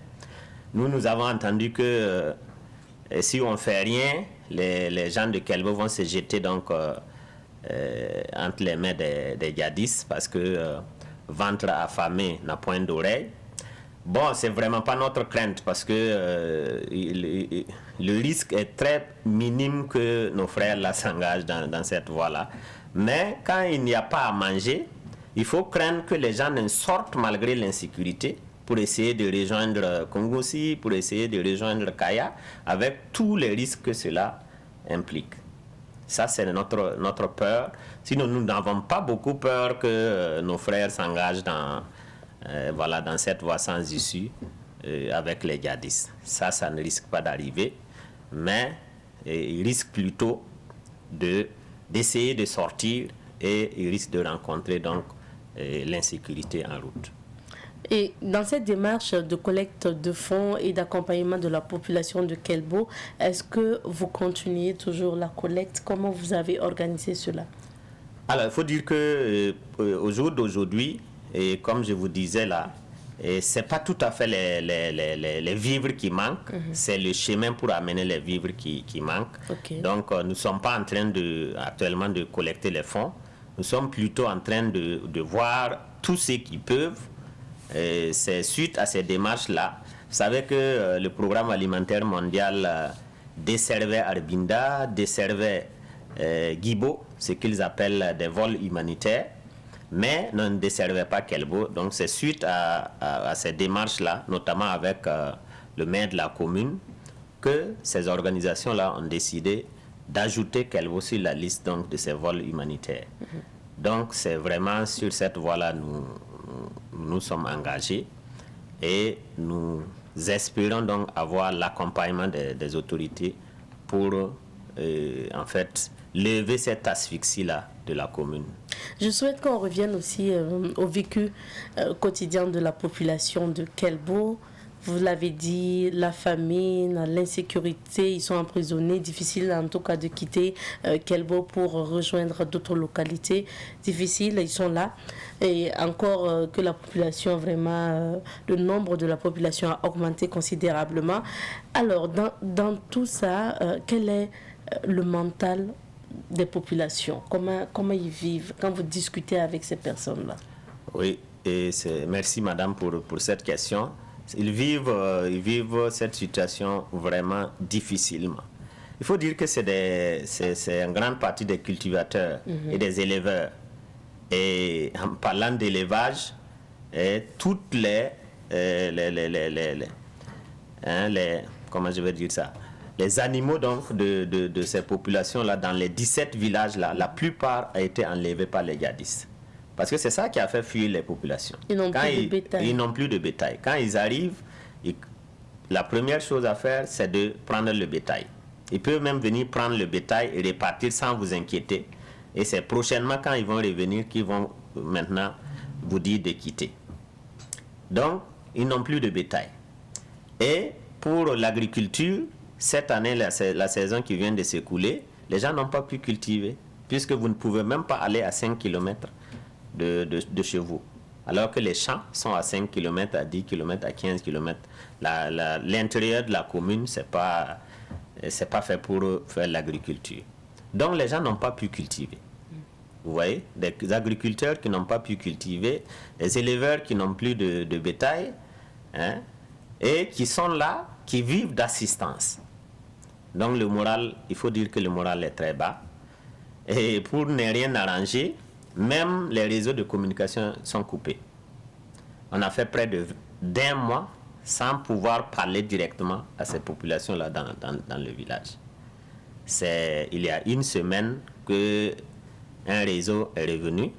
Speaker 3: Nous avons entendu que si on ne fait rien, les gens de Kelbo vont se jeter donc, entre les mains des djihadistes parce que ventre affamé n'a point d'oreille. Bon, c'est vraiment pas notre crainte parce que le risque est très minime que nos frères là s'engagent dans cette voie-là. Mais quand il n'y a pas à manger, il faut craindre que les gens ne sortent malgré l'insécurité pour essayer de rejoindre Kongosi, pour essayer de rejoindre Kaya, avec tous les risques que cela implique. Ça, c'est notre peur. Sinon, nous n'avons pas beaucoup peur que nos frères s'engagent dans cette voie sans issue avec les djihadistes. Ça ne risque pas d'arriver, mais ils risquent plutôt d'essayer de sortir et ils risquent de rencontrer donc l'insécurité en route.
Speaker 1: Et dans cette démarche de collecte de fonds et d'accompagnement de la population de Kelbo, est-ce que vous continuez toujours la collecte? Comment vous avez organisé cela?
Speaker 3: Alors, il faut dire qu'au jour d'aujourd'hui, et comme je vous disais là, ce n'est pas tout à fait les vivres qui manquent, c'est le chemin pour amener les vivres qui manquent. Okay. Donc, nous ne sommes pas en train actuellement de collecter les fonds. Nous sommes plutôt en train de voir tous ceux qui peuvent. C'est suite à ces démarches-là. Vous savez que le programme alimentaire mondial desservait Arbinda, desservait Guibo, ce qu'ils appellent des vols humanitaires, mais ne desservait pas Kelbo. Donc c'est suite à ces démarches-là, notamment avec le maire de la commune, que ces organisations-là ont décidé d'ajouter Kelbo sur la liste donc, de ces vols humanitaires. Donc c'est vraiment sur cette voie-là nous sommes engagés et nous espérons donc avoir l'accompagnement des autorités pour en fait lever cette asphyxie-là de la commune.
Speaker 1: Je souhaite qu'on revienne aussi au vécu quotidien de la population de Kelbo. vous l'avez dit, la famine, l'insécurité, ils sont emprisonnés, difficile en tout cas de quitter Kelbo pour rejoindre d'autres localités. Difficile, ils sont là. Et encore que la population, vraiment, le nombre de la population a augmenté considérablement. Alors, dans tout ça, quel est le mental des populations? Comment ils vivent quand vous discutez avec ces personnes-là?
Speaker 3: Oui, et merci madame pour cette question. Ils vivent cette situation vraiment difficilement. Il faut dire que c'est en grande partie des cultivateurs et des éleveurs. Et en parlant d'élevage, toutes comment je vais dire ça, les animaux donc de ces populations-là, dans les 17 villages-là, la plupart ont été enlevés par les djihadistes. Parce que c'est ça qui a fait fuir les populations.
Speaker 1: Ils n'ont plus de bétail.
Speaker 3: Ils n'ont plus de bétail. Quand ils arrivent, la première chose à faire, c'est de prendre le bétail. Ils peuvent même venir prendre le bétail et repartir sans vous inquiéter. Et c'est prochainement, quand ils vont revenir, qu'ils vont maintenant vous dire de quitter. Donc, ils n'ont plus de bétail. Et pour l'agriculture, cette année, la saison qui vient de s'écouler, les gens n'ont pas pu cultiver, puisque vous ne pouvez même pas aller à 5 km de chez vous. Alors que les champs sont à 5 km, à 10 km, à 15 km. L'intérieur de la commune, c'est pas fait pour faire l'agriculture. Donc les gens n'ont pas pu cultiver. Vous voyez, des agriculteurs qui n'ont pas pu cultiver, des éleveurs qui n'ont plus de bétail, hein, et qui sont là, qui vivent d'assistance. Donc le moral, il faut dire que le moral est très bas. Et pour ne rien arranger, même les réseaux de communication sont coupés. On a fait près d'un mois sans pouvoir parler directement à ces populations-là dans le village. Il y a une semaine qu'un réseau est revenu.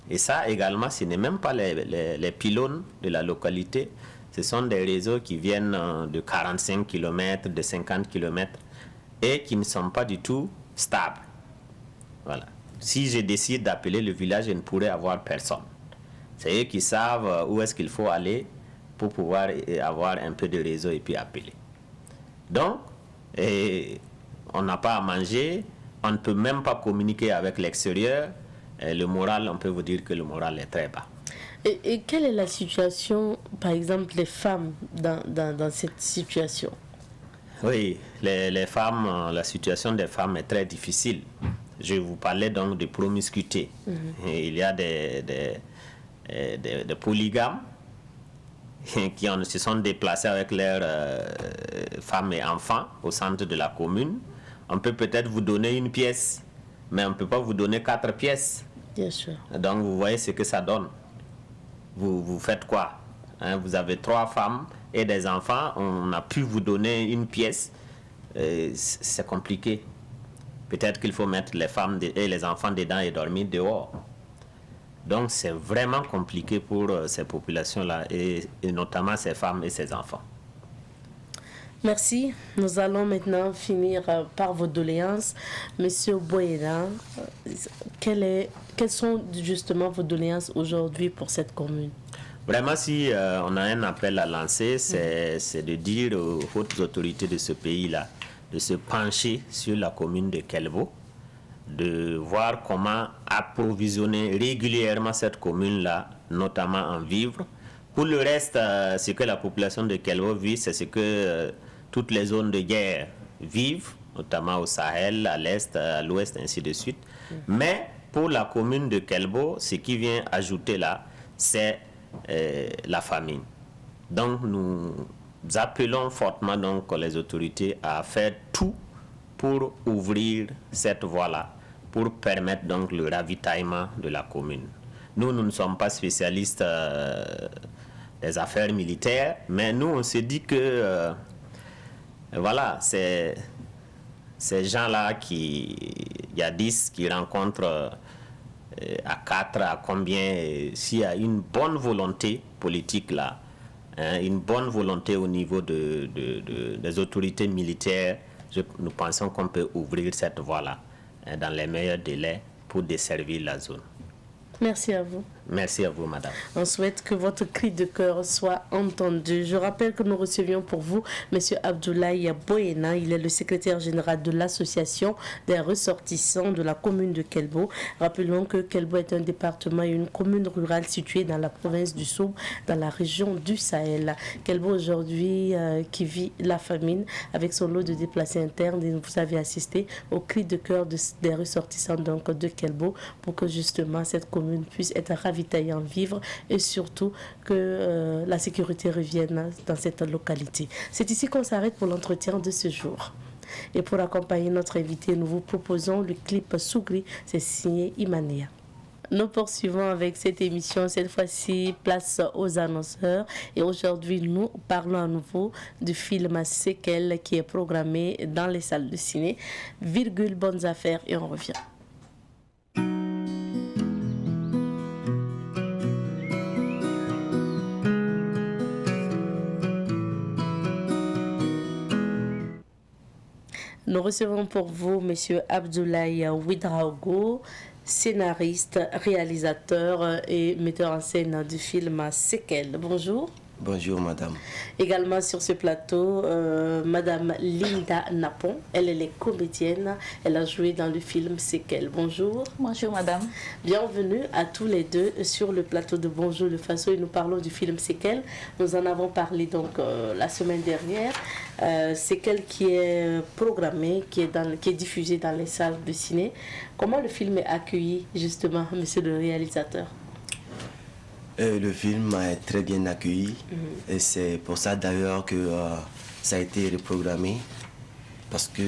Speaker 3: Et ça également, ce n'est même pas les pylônes de la localité. Ce sont des réseaux qui viennent de 45 km, de 50 km et qui ne sont pas du tout stables. Voilà. Si je décide d'appeler le village, je ne pourrai avoir personne. C'est eux qui savent où est-ce qu'il faut aller pour pouvoir avoir un peu de réseau et puis appeler. Donc, on n'a pas à manger, on ne peut même pas communiquer avec l'extérieur. Le moral, on peut vous dire que le moral est très bas.
Speaker 1: Et quelle est la situation, par exemple, des femmes dans cette situation?
Speaker 3: Oui, les femmes, la situation des femmes est très difficile. Je vous parlais donc de promiscuité. Et il y a des polygames qui se sont déplacés avec leurs femmes et enfants au centre de la commune. On peut peut-être vous donner une pièce, mais on ne peut pas vous donner 4 pièces.
Speaker 1: Bien sûr.
Speaker 3: Donc vous voyez ce que ça donne. Vous faites quoi, hein? Vous avez 3 femmes et des enfants, on a pu vous donner une pièce. C'est compliqué. Peut-être qu'il faut mettre les femmes et les enfants dedans et dormir dehors. Donc c'est vraiment compliqué pour ces populations-là, et notamment ces femmes et ces enfants.
Speaker 1: Merci. Nous allons maintenant finir par vos doléances. Monsieur Boyena, quelles sont justement vos doléances aujourd'hui pour cette commune?
Speaker 3: Vraiment, si on a un appel à lancer, c'est de dire aux hautes autorités de ce pays-là de se pencher sur la commune de Kelbo, de voir comment approvisionner régulièrement cette commune-là, notamment en vivres. Pour le reste, ce que la population de Kelbo vit, c'est ce que toutes les zones de guerre vivent, notamment au Sahel, à l'est, à l'ouest, ainsi de suite. Mais pour la commune de Kelbo, ce qui vient ajouter là, c'est la famine. Donc nous appelons fortement donc les autorités à faire tout pour ouvrir cette voie-là, pour permettre donc le ravitaillement de la commune. Nous ne sommes pas spécialistes des affaires militaires, mais nous on se dit que voilà, c'est ces gens-là il y a 10 qui rencontrent à 4, à combien, s'il y a une bonne volonté politique là, une bonne volonté au niveau des autorités militaires, nous pensons qu'on peut ouvrir cette voie-là dans les meilleurs délais pour desservir la zone.
Speaker 1: Merci à vous.
Speaker 3: Merci à vous, madame.
Speaker 1: On souhaite que votre cri de cœur soit entendu. Je rappelle que nous recevions pour vous M. Abdoulaye Boyena. Il est le secrétaire général de l'association des ressortissants de la commune de Kelbo. Rappelons que Kelbo est un département et une commune rurale située dans la province du Soum, dans la région du Sahel. Kelbo aujourd'hui qui vit la famine avec son lot de déplacés internes. Et vous avez assisté au cri de cœur des ressortissants donc, de Kelbo pour que justement cette commune puisse être ravitaillée en vivre et surtout que la sécurité revienne dans cette localité. C'est ici qu'on s'arrête pour l'entretien de ce jour. Et pour accompagner notre invité, nous vous proposons le clip Sougri, c'est signé Imania. Nous poursuivons avec cette émission, cette fois-ci place aux annonceurs. Et aujourd'hui, nous parlons à nouveau du film Séquelles qui est programmé dans les salles de ciné. Virgule, bonnes affaires et on revient. Nous recevons pour vous M. Abdoulaye Ouedraogo, scénariste, réalisateur et metteur en scène du film Séquelles. Bonjour.
Speaker 5: Bonjour madame.
Speaker 1: Également sur ce plateau, madame Linda Napon. Elle est comédienne. Elle a joué dans le film Séquelles. Bonjour.
Speaker 6: Bonjour madame.
Speaker 1: Bienvenue à tous les deux sur le plateau de Bonjour le Faso et nous parlons du film Séquelles. Nous en avons parlé donc la semaine dernière. Séquelles qui est programmé, qui est diffusé dans les salles de ciné. Comment le film est accueilli justement, monsieur le réalisateur?
Speaker 5: Le film est très bien accueilli et c'est pour ça d'ailleurs que ça a été reprogrammé parce que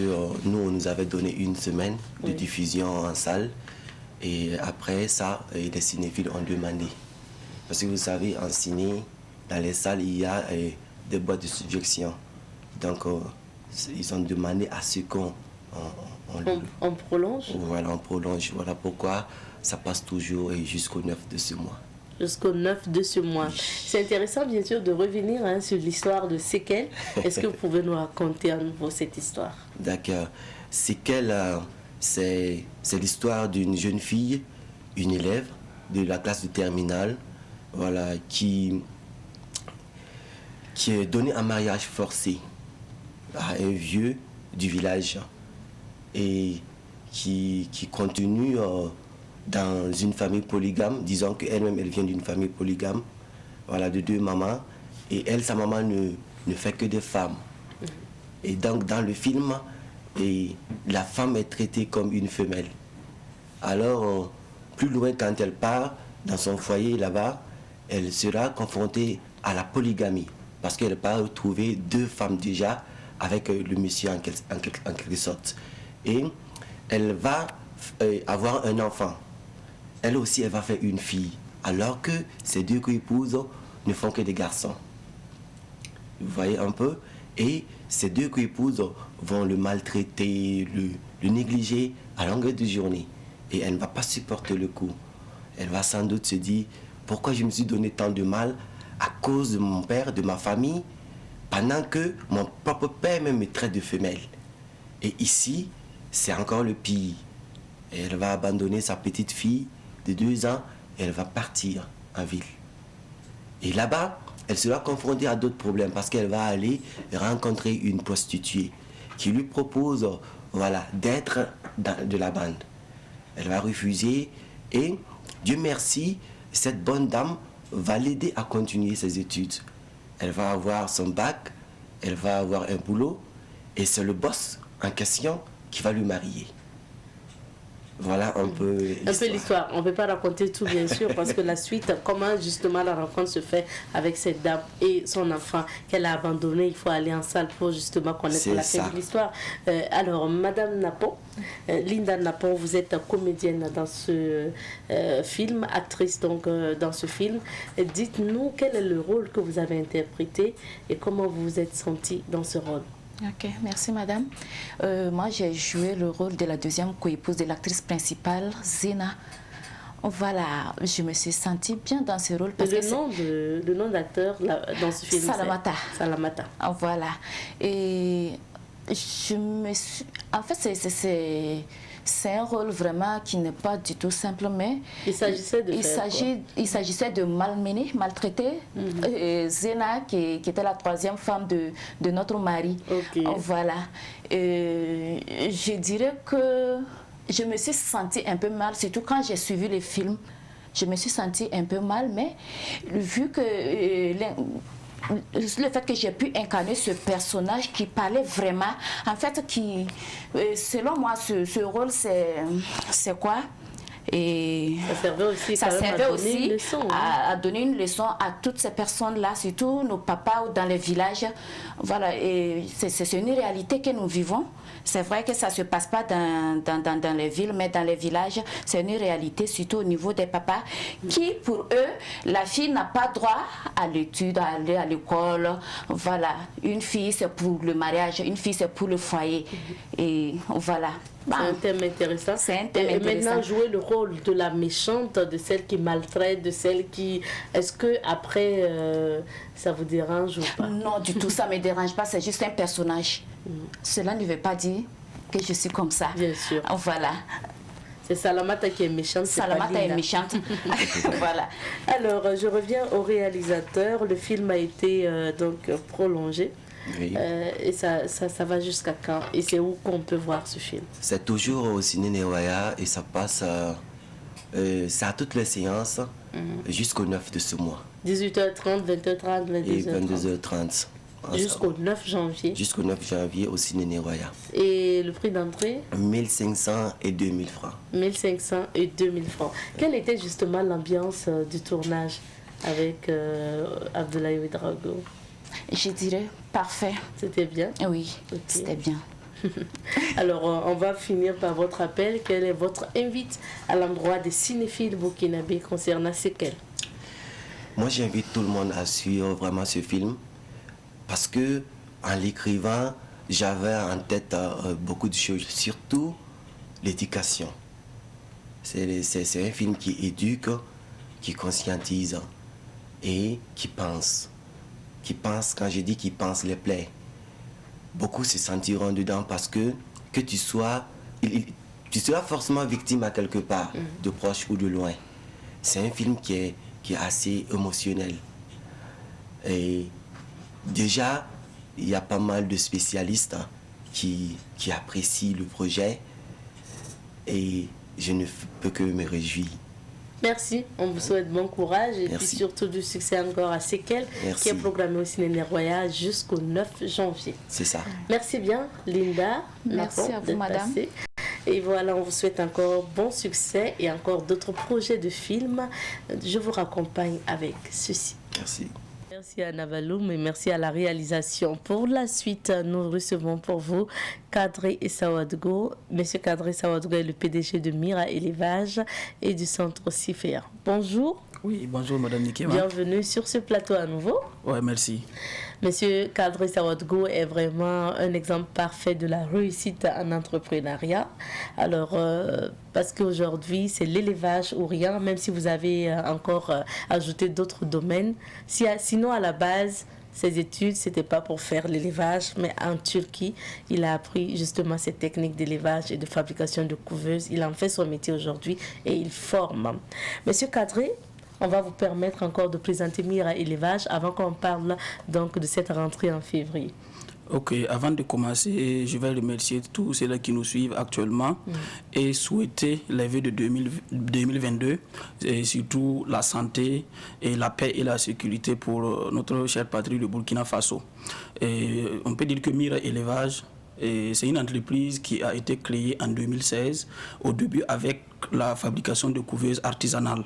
Speaker 5: nous on nous avait donné une semaine de diffusion en salle et après ça les cinéphiles ont demandé parce que vous savez en ciné dans les salles il y a des boîtes de suggestions donc ils ont demandé à ce qu'on
Speaker 1: prolonge.
Speaker 5: Voilà, on prolonge. Voilà pourquoi ça passe toujours jusqu'au 9 de ce mois.
Speaker 1: Jusqu'au 9 de ce mois. C'est intéressant bien sûr de revenir sur l'histoire de Séquelles. Est-ce que vous pouvez nous raconter à nouveau cette histoire?
Speaker 5: D'accord. Séquelles, c'est l'histoire d'une jeune fille, une élève de la classe de terminale, voilà, qui est donnée en mariage forcé à un vieux du village et qui continue dans une famille polygame, disons qu'elle-même elle vient d'une famille polygame, voilà, de 2 mamans, et elle, sa maman ne fait que des femmes. Et donc dans le film, la femme est traitée comme une femelle. Alors, plus loin quand elle part, dans son foyer là-bas, elle sera confrontée à la polygamie, parce qu'elle va retrouver 2 femmes déjà avec le monsieur en quelque sorte. Et elle va avoir un enfant. Elle aussi, elle va faire une fille, alors que ces 2 co-épouses ne font que des garçons. Vous voyez un peu? Et ces 2 co-épouses vont le maltraiter, le négliger à longueur de journée. Et elle ne va pas supporter le coup. Elle va sans doute se dire, pourquoi je me suis donné tant de mal à cause de mon père, de ma famille, pendant que mon propre père même me traite de femelle. Et ici, c'est encore le pire. Et elle va abandonner sa petite fille de 2 ans et elle va partir en ville. Et là-bas, elle sera confrontée à d'autres problèmes parce qu'elle va aller rencontrer une prostituée qui lui propose, voilà, d'être de la bande. Elle va refuser et, Dieu merci, cette bonne dame va l'aider à continuer ses études. Elle va avoir son bac, elle va avoir un boulot et c'est le boss en question qui va lui marier. Voilà un peu
Speaker 1: l'histoire. On ne peut pas raconter tout bien sûr parce que la suite, comment justement la rencontre se fait avec cette dame et son enfant qu'elle a abandonné, il faut aller en salle pour justement connaître la fin de l'histoire. Alors, Madame Napon, Linda Napon, vous êtes comédienne dans ce film, actrice donc dans ce film. Dites-nous quel est le rôle que vous avez interprété et comment vous vous êtes sentie dans ce rôle.
Speaker 6: Ok, merci madame. Moi j'ai joué le rôle de la 2e coépouse de l'actrice principale, Zena. Voilà, je me suis sentie bien dans ce rôle. Parce
Speaker 1: le nom d'acteur dans ce film,
Speaker 6: Salamata.
Speaker 1: Salamata.
Speaker 6: Voilà. Et je me suis... En fait, C'est un rôle vraiment qui n'est pas du tout simple, mais
Speaker 1: il s'agissait
Speaker 6: de maltraiter Zena, qui était la troisième femme de notre mari.
Speaker 1: Okay.
Speaker 6: Voilà. Je dirais que je me suis sentie un peu mal, surtout quand j'ai suivi le film. Je me suis sentie un peu mal, mais vu que le fait que j'ai pu incarner ce personnage qui parlait vraiment, en fait, selon moi, ce rôle, c'est quoi? Et
Speaker 1: ça servait aussi,
Speaker 6: à donner une leçon à toutes ces personnes-là, surtout nos papas dans les villages. Voilà, et c'est une réalité que nous vivons. C'est vrai que ça ne se passe pas dans les villes, mais dans les villages, c'est une réalité, surtout au niveau des papas, qui, pour eux, la fille n'a pas droit à l'étude, à aller à l'école. Voilà, une fille, c'est pour le mariage, une fille, c'est pour le foyer. Et voilà.
Speaker 1: C'est un thème intéressant. Et maintenant, jouer le rôle de la méchante, de celle qui maltraite, de celle qui... Est-ce que après ça vous dérange ou pas?
Speaker 6: Non, du tout, ça ne me dérange pas. C'est juste un personnage. Cela ne veut pas dire que je suis comme ça.
Speaker 1: Bien sûr.
Speaker 6: Voilà.
Speaker 1: C'est Salamata qui est méchante.
Speaker 6: Salamata est méchante. Voilà.
Speaker 1: Alors, je reviens au réalisateur. Le film a été donc prolongé.
Speaker 5: Oui.
Speaker 1: Et ça va jusqu'à quand? Et c'est où qu'on peut voir ce film?
Speaker 5: C'est toujours au Ciné Neroya et ça passe c'est à toutes les séances jusqu'au 9 de ce mois.
Speaker 1: 18h30, 20h30, 22h30.
Speaker 5: Et 22h30.
Speaker 1: Jusqu'au 9 janvier.
Speaker 5: Jusqu'au 9 janvier au Ciné Neroya.
Speaker 1: Et le prix d'entrée?
Speaker 5: 1500 et 2000 francs.
Speaker 1: 1500 et 2000 francs. Quelle était justement l'ambiance du tournage avec Abdoulaye Ouedraogo?
Speaker 6: Je dirais parfait.
Speaker 1: C'était bien?
Speaker 6: Oui, okay. C'était bien.
Speaker 1: Alors, on va finir par votre appel. Quel est votre invite à l'endroit des cinéphiles burkinabés concernant Sekel?
Speaker 5: Moi, j'invite tout le monde à suivre vraiment ce film parce que en l'écrivant, j'avais en tête beaucoup de choses, surtout l'éducation. C'est un film qui éduque, qui conscientise et qui pense. Qui pense, quand je dis qui pense, les plaies. Beaucoup se sentiront dedans parce que tu sois forcément victime à quelque part, de proche ou de loin. C'est un film qui est assez émotionnel. Et déjà, il y a pas mal de spécialistes qui apprécient le projet et je ne peux que me réjouir.
Speaker 1: Merci, on vous souhaite bon courage et puis surtout du succès encore à Sekel, qui est programmé au Ciné Neroya jusqu'au 9 janvier.
Speaker 5: C'est ça.
Speaker 1: Merci bien, Linda.
Speaker 6: Merci à vous, madame.
Speaker 1: Et voilà, on vous souhaite encore bon succès et encore d'autres projets de films. Je vous raccompagne avec ceci.
Speaker 5: Merci.
Speaker 1: Merci à Navaloum et merci à la réalisation. Pour la suite, nous recevons pour vous Kadri Sawadgo. Monsieur Kadri Sawadgo est le PDG de Mira Élevage et du centre CIFER. Bonjour.
Speaker 7: Oui, bonjour Madame Nikema.
Speaker 1: Bienvenue sur ce plateau à nouveau.
Speaker 7: Oui, merci.
Speaker 1: Monsieur Kadri Sawadgo est vraiment un exemple parfait de la réussite en entrepreneuriat. Alors, parce qu'aujourd'hui, c'est l'élevage ou rien, même si vous avez encore ajouté d'autres domaines. Sinon, à la base, ses études, ce n'était pas pour faire l'élevage, mais en Turquie, il a appris justement ces techniques d'élevage et de fabrication de couveuses. Il en fait son métier aujourd'hui et il forme. Monsieur Kadri, on va vous permettre encore de présenter Mira Élevage avant qu'on parle donc de cette rentrée en février.
Speaker 7: Ok, avant de commencer, je vais remercier tous ceux qui nous suivent actuellement et souhaiter les vœux de 2022 et surtout la santé et la paix et la sécurité pour notre chère patrie de Burkina Faso. Et on peut dire que Mira Élevage, c'est une entreprise qui a été créée en 2016, au début avec la fabrication de couveuses artisanales.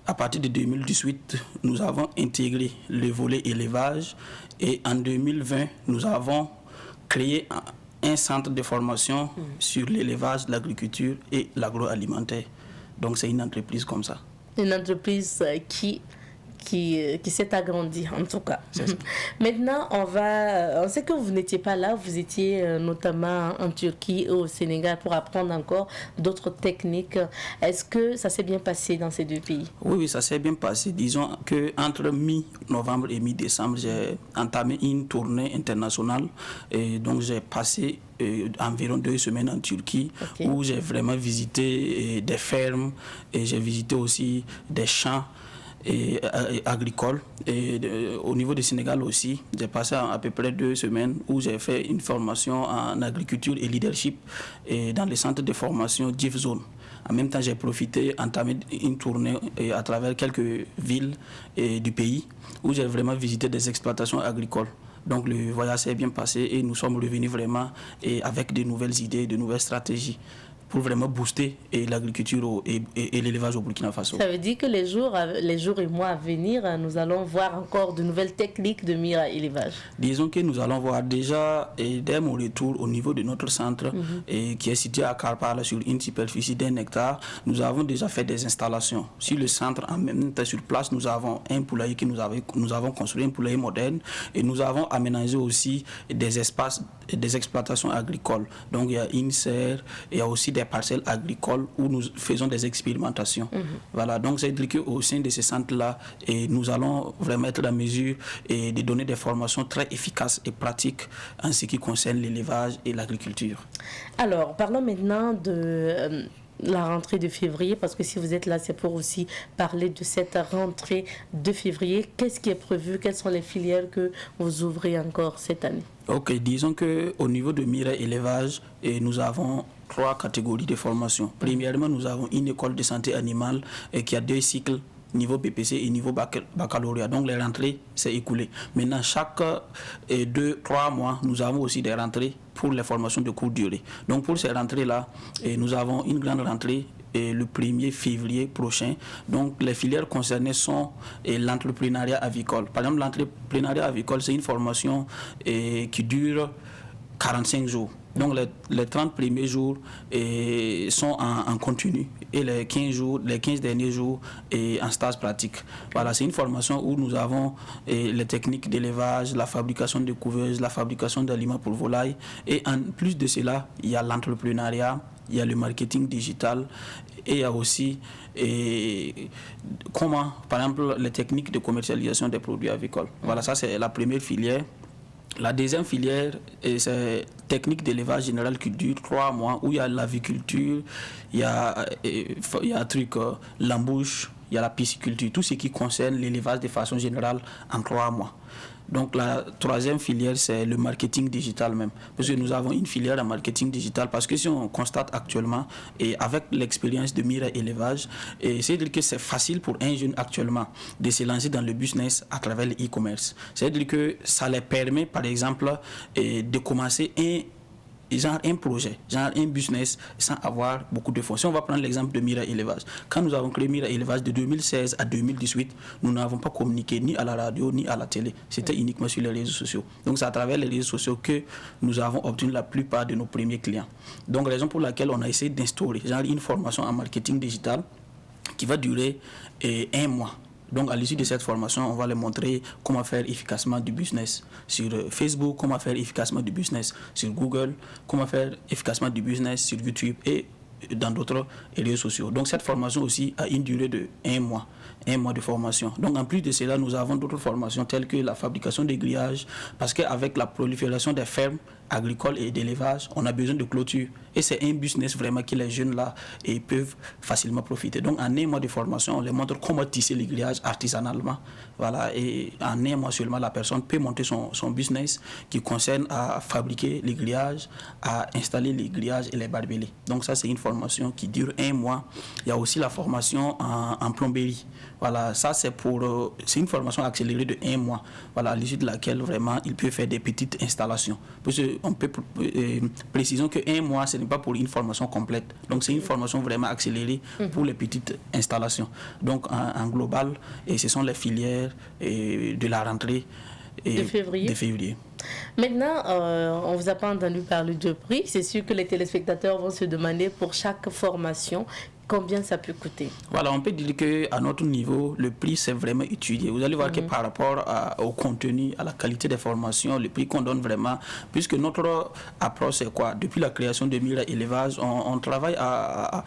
Speaker 7: À partir de 2018, nous avons intégré le volet élevage et en 2020, nous avons créé un centre de formation sur l'élevage, l'agriculture et l'agroalimentaire. Donc c'est une entreprise comme ça.
Speaker 1: Une entreprise qui qui s'est agrandi en tout cas. Maintenant, on sait que vous n'étiez pas là, vous étiez notamment en Turquie et au Sénégal pour apprendre encore d'autres techniques. Est-ce que ça s'est bien passé dans ces deux pays?
Speaker 7: Oui, ça s'est bien passé. Disons qu'entre mi-novembre et mi-décembre, j'ai entamé une tournée internationale et donc j'ai passé environ 2 semaines en Turquie où j'ai vraiment visité des fermes et j'ai visité aussi des champs agricoles. Et au niveau du Sénégal aussi, j'ai passé à peu près 2 semaines où j'ai fait une formation en agriculture et leadership et dans le centre de formation DIF Zone. En même temps, j'ai profité d'entamer une tournée à travers quelques villes du pays où j'ai vraiment visité des exploitations agricoles. Donc le voyage s'est bien passé et nous sommes revenus vraiment avec de nouvelles idées, de nouvelles stratégies pour vraiment booster l'agriculture et l'élevage au Burkina Faso.
Speaker 1: Ça veut dire que les jours et mois à venir, nous allons voir encore de nouvelles techniques de mira-élevage.
Speaker 7: Disons que nous allons voir déjà, dès mon retour au niveau de notre centre, qui est situé à Karpal sur une superficie d'1 hectare, nous avons déjà fait des installations. Sur le centre, en même temps sur place, nous avons un poulailler que nous avons construit, un poulailler moderne, et nous avons aménagé aussi des espaces, des exploitations agricoles. Donc il y a une serre, il y a aussi des parcelles agricoles où nous faisons des expérimentations. Voilà, donc c'est-à-dire qu'au sein de ces centres-là, nous allons vraiment être en mesure de donner des formations très efficaces et pratiques en ce qui concerne l'élevage et l'agriculture.
Speaker 1: Alors, parlons maintenant de la rentrée de février, parce que si vous êtes là, c'est pour aussi parler de cette rentrée de février. Qu'est-ce qui est prévu? Quelles sont les filières que vous ouvrez encore cette année?
Speaker 7: Ok, disons qu'au niveau de Mira Élevage, nous avons 3 catégories de formation. Premièrement, nous avons une école de santé animale qui a 2 cycles, niveau BPC et niveau baccalauréat. Donc les rentrées s'est écoulées. Maintenant, chaque 2-3 mois, nous avons aussi des rentrées pour les formations de courte durée. Donc pour ces rentrées-là, nous avons une grande rentrée le 1er février prochain. Donc les filières concernées sont l'entrepreneuriat avicole. Par exemple, l'entrepreneuriat avicole, c'est une formation qui dure 45 jours. Donc les 30 premiers jours sont en continu et les 15 derniers jours en stage pratique. Voilà, c'est une formation où nous avons les techniques d'élevage, la fabrication de couveuses, la fabrication d'aliments pour volailles. Et en plus de cela, il y a l'entrepreneuriat, il y a le marketing digital et il y a aussi comment, par exemple, les techniques de commercialisation des produits avicoles. Voilà, ça c'est la première filière. La deuxième filière, c'est technique d'élevage général qui dure 3 mois, où il y a l'aviculture, il y a un truc, l'embouche, il y a la pisciculture, tout ce qui concerne l'élevage de façon générale en 3 mois. Donc la troisième filière, c'est le marketing digital même. Parce que nous avons une filière en marketing digital. Parce que si on constate actuellement, et avec l'expérience de Mira Élevage, c'est-à-dire que c'est facile pour un jeune actuellement de se lancer dans le business à travers le e-commerce. C'est-à-dire que ça les permet, par exemple, de commencer un projet, un business sans avoir beaucoup de fonds. Si on va prendre l'exemple de Mira Élevage. Quand nous avons créé Mira Élevage de 2016 à 2018, nous n'avons pas communiqué ni à la radio ni à la télé. C'était uniquement sur les réseaux sociaux. Donc c'est à travers les réseaux sociaux que nous avons obtenu la plupart de nos premiers clients. Donc raison pour laquelle on a essayé d'instaurer une formation en marketing digital qui va durer 1 mois. Donc, à l'issue de cette formation, on va leur montrer comment faire efficacement du business sur Facebook, comment faire efficacement du business sur Google, comment faire efficacement du business sur YouTube et dans d'autres réseaux sociaux. Donc, cette formation aussi a une durée de 1 mois. 1 mois de formation. Donc, en plus de cela, nous avons d'autres formations telles que la fabrication des grillages, parce qu'avec la prolifération des fermes agricoles et d'élevage, on a besoin de clôture. Et c'est un business vraiment que les jeunes là peuvent facilement profiter. Donc, en 1 mois de formation, on les montre comment tisser les grillages artisanalement. Voilà. Et en 1 mois seulement, la personne peut monter son business qui concerne à fabriquer les grillages, à installer les grillages et les barbelés. Donc, ça, c'est une formation qui dure 1 mois. Il y a aussi la formation en plomberie. Voilà, ça c'est une formation accélérée de 1 mois, voilà, à l'issue de laquelle vraiment il peut faire des petites installations. Parce qu'on peut précisons que 1 mois ce n'est pas pour une formation complète, donc c'est une formation vraiment accélérée pour les petites installations. Donc en global, ce sont les filières de la rentrée de février.
Speaker 1: Maintenant, on ne vous a pas entendu parler de prix. C'est sûr que les téléspectateurs vont se demander pour chaque formation combien ça peut coûter?
Speaker 7: Voilà, on peut dire qu'à notre niveau, le prix c'est vraiment étudié. Vous allez voir que par rapport au contenu, à la qualité des formations, le prix qu'on donne vraiment, puisque notre approche c'est quoi? Depuis la création de Mira Élevage, on travaille à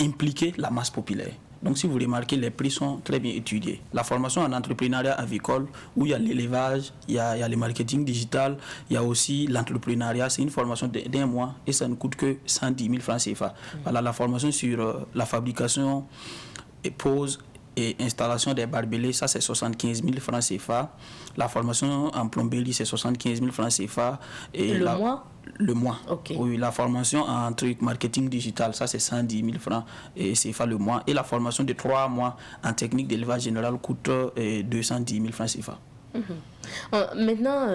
Speaker 7: impliquer la masse populaire. Donc, si vous remarquez, les prix sont très bien étudiés. La formation en entrepreneuriat avicole, où il y a l'élevage, il y a le marketing digital, il y a aussi l'entrepreneuriat. C'est une formation d'1 mois et ça ne coûte que 110 000 francs CFA. Voilà, la formation sur la fabrication et pose et installation des barbelés, ça c'est 75 000 francs CFA. La formation en plomberie, c'est 75 000 francs CFA. Et
Speaker 1: le mois?
Speaker 7: Le mois.
Speaker 1: Okay.
Speaker 7: Oui, la formation en truc marketing digital, ça c'est 110 000 francs CFA le mois. Et la formation de 3 mois en technique d'élevage général coûte 210 000 francs CFA.
Speaker 1: Maintenant,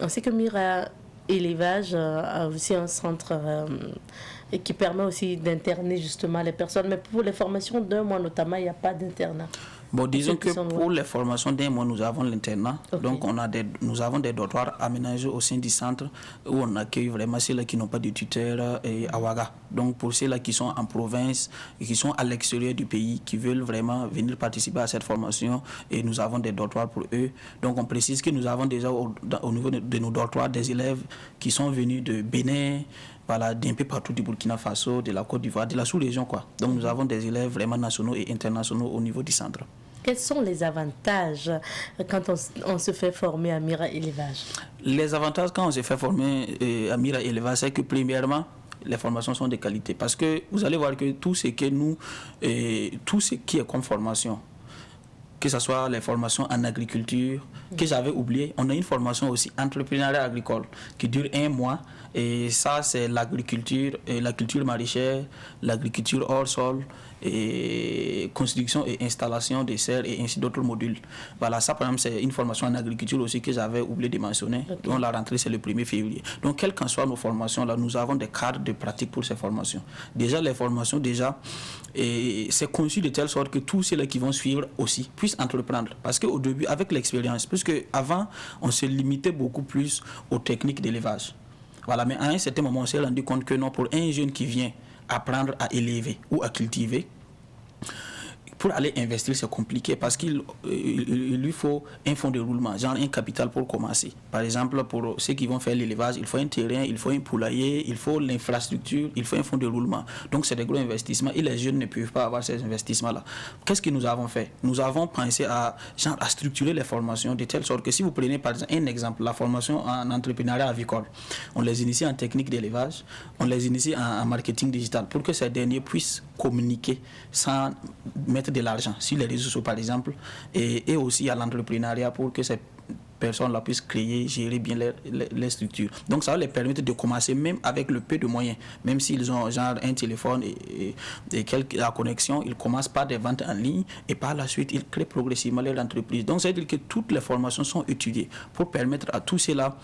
Speaker 1: on sait que Mira Élevage a aussi un centre qui permet aussi d'interner justement les personnes. Mais pour les formations d'1 mois notamment, il n'y a pas d'internat.
Speaker 7: Bon, disons que pour les formations d'1 mois, nous avons l'internat. Okay. Donc, nous avons des dortoirs aménagés au sein du centre où on accueille vraiment ceux-là qui n'ont pas de tuteur à Ouaga. Donc, pour ceux-là qui sont en province et qui sont à l'extérieur du pays, qui veulent vraiment venir participer à cette formation, et nous avons des dortoirs pour eux. Donc, on précise que nous avons déjà au niveau de nos dortoirs des élèves qui sont venus de Bénin, voilà, d'un peu partout du Burkina Faso, de la Côte d'Ivoire, de la sous-région, quoi. Donc, nous avons des élèves vraiment nationaux et internationaux au niveau du centre.
Speaker 1: Quels sont les avantages quand on se fait former à Mira Élevage? Les
Speaker 7: avantages quand on se fait former à Mira Élevage, c'est que premièrement, les formations sont de qualité. Parce que vous allez voir que tout ce qui est comme formation, que ce soit les formations en agriculture, que j'avais oublié, on a une formation aussi entrepreneuriat agricole qui dure 1 mois. Et ça, c'est l'agriculture, la culture maraîchère, l'agriculture hors sol, et construction et installation des serres et ainsi d'autres modules. Voilà, ça par exemple, c'est une formation en agriculture aussi que j'avais oublié de mentionner. Okay. Donc la rentrée, c'est le 1er février. Donc, quelles qu'en soient nos formations, là, nous avons des cadres de pratique pour ces formations. Déjà, les formations, c'est conçu de telle sorte que tous ceux-là qui vont suivre aussi puissent entreprendre. Parce qu'au début, avec l'expérience, puisque avant, on se limitait beaucoup plus aux techniques d'élevage. Voilà, mais à un certain moment, on s'est rendu compte que non, pour un jeune qui vient apprendre à élever ou à cultiver, pour aller investir, c'est compliqué parce qu'il lui faut un fonds de roulement, genre un capital pour commencer. Par exemple, pour ceux qui vont faire l'élevage, il faut un terrain, il faut un poulailler, il faut l'infrastructure, il faut un fonds de roulement. Donc, c'est des gros investissements et les jeunes ne peuvent pas avoir ces investissements-là. Qu'est-ce que nous avons fait? Nous avons pensé à structurer les formations de telle sorte que si vous prenez par exemple un exemple, la formation en entrepreneuriat avicole, on les initie en technique d'élevage, on les initie en marketing digital pour que ces derniers puissent communiquer sans mettre de l'argent sur les réseaux sociaux par exemple et aussi à l'entrepreneuriat pour que ces personnes-là puissent créer, gérer bien les structures. Donc ça va les permettre de commencer même avec le peu de moyens, même s'ils ont genre un téléphone et la connexion, ils commencent par des ventes en ligne et par la suite ils créent progressivement leur entreprise. Donc ça veut dire que toutes les formations sont étudiées pour permettre à tous ceux-là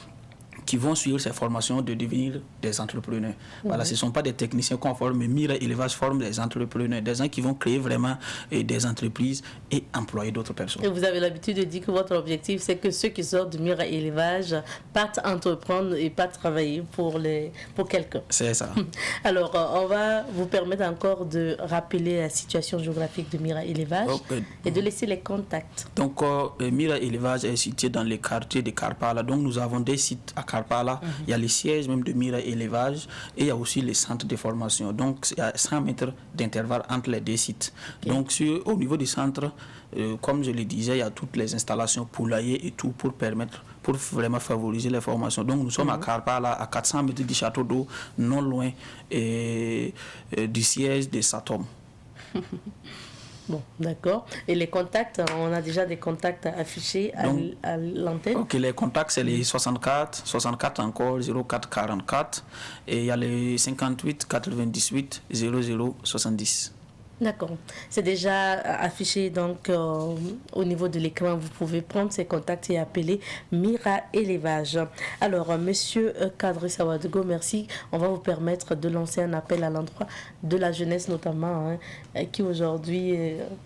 Speaker 7: qui vont suivre ces formations de devenir des entrepreneurs. Voilà, ce ne sont pas des techniciens qu'on forme, mais Mira Élevage forme des entrepreneurs, des gens qui vont créer vraiment des entreprises et employer d'autres personnes. Et
Speaker 1: vous avez l'habitude de dire que votre objectif, c'est que ceux qui sortent de Mira Élevage partent entreprendre et pas travailler pour quelqu'un.
Speaker 7: C'est ça.
Speaker 1: Alors, on va vous permettre encore de rappeler la situation géographique de Mira Élevage et de laisser les contacts.
Speaker 7: Donc, Mira Élevage est situé dans les quartiers de Karpala. Donc, nous avons des sites à Karpala, il y a les sièges même de Mira Élevage et il y a aussi les centres de formation. Donc, il y a 100 mètres d'intervalle entre les deux sites. Okay. Donc, au niveau du centre, comme je le disais, il y a toutes les installations poulailler et tout pour vraiment favoriser les formations. Donc, nous sommes à Karpala, à 400 mètres du château d'eau, non loin du siège de Satom.
Speaker 1: Bon, d'accord. Et les contacts, on a déjà des contacts affichés à l'antenne.
Speaker 7: Ok, les contacts, c'est les 64 encore, 04 44. Et il y a les 58 98 00 70.
Speaker 1: D'accord. C'est déjà affiché donc au niveau de l'écran. Vous pouvez prendre ces contacts et appeler Mira Élevage. Alors, monsieur Kadri Ouagadougou, merci. On va vous permettre de lancer un appel à l'endroit de la jeunesse notamment, qui aujourd'hui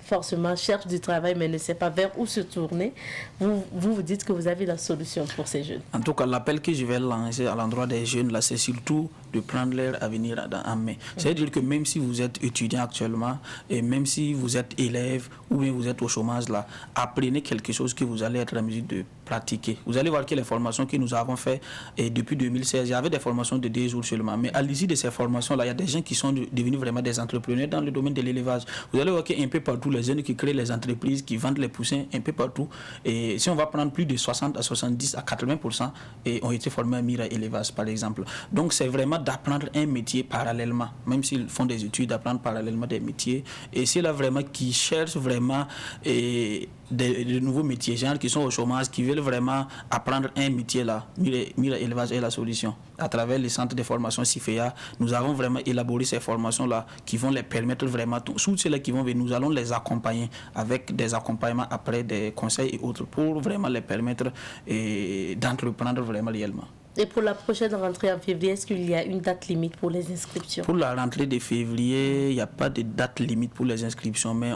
Speaker 1: forcément cherche du travail mais ne sait pas vers où se tourner. Vous dites que vous avez la solution pour ces jeunes.
Speaker 7: En tout cas, l'appel que je vais lancer à l'endroit des jeunes, là, c'est surtout de prendre leur avenir en main. C'est-à-dire que même si vous êtes étudiant actuellement, et même si vous êtes élève ou bien vous êtes au chômage là, apprenez quelque chose que vous allez être en mesure de pratiquer. Vous allez voir que les formations que nous avons faites depuis 2016, il y avait des formations de 2 jours seulement. Mais à l'issue de ces formations-là, il y a des gens qui sont devenus vraiment des entrepreneurs dans le domaine de l'élevage. Vous allez voir qu'un peu partout, les jeunes qui créent les entreprises, qui vendent les poussins un peu partout. Et si on va prendre plus de 60 à 70 à 80% et ont été formés à Mira Élevage, par exemple. Donc, c'est vraiment d'apprendre un métier parallèlement, même s'ils font des études, d'apprendre parallèlement des métiers. Et c'est là vraiment qui cherchent vraiment de nouveaux métiers, gens qui sont au chômage, qui veulent vraiment apprendre un métier là. Mira Élevage est la solution. À travers les centres de formation CIFEA, nous avons vraiment élaboré ces formations-là qui vont les permettre vraiment, tous ceux-là qui vont venir, nous allons les accompagner avec des accompagnements après, des conseils et autres pour vraiment les permettre d'entreprendre vraiment réellement.
Speaker 1: Et pour la prochaine rentrée en février, est-ce qu'il y a une date limite pour les inscriptions? Pour
Speaker 7: la rentrée de février, il n'y a pas de date limite pour les inscriptions, mais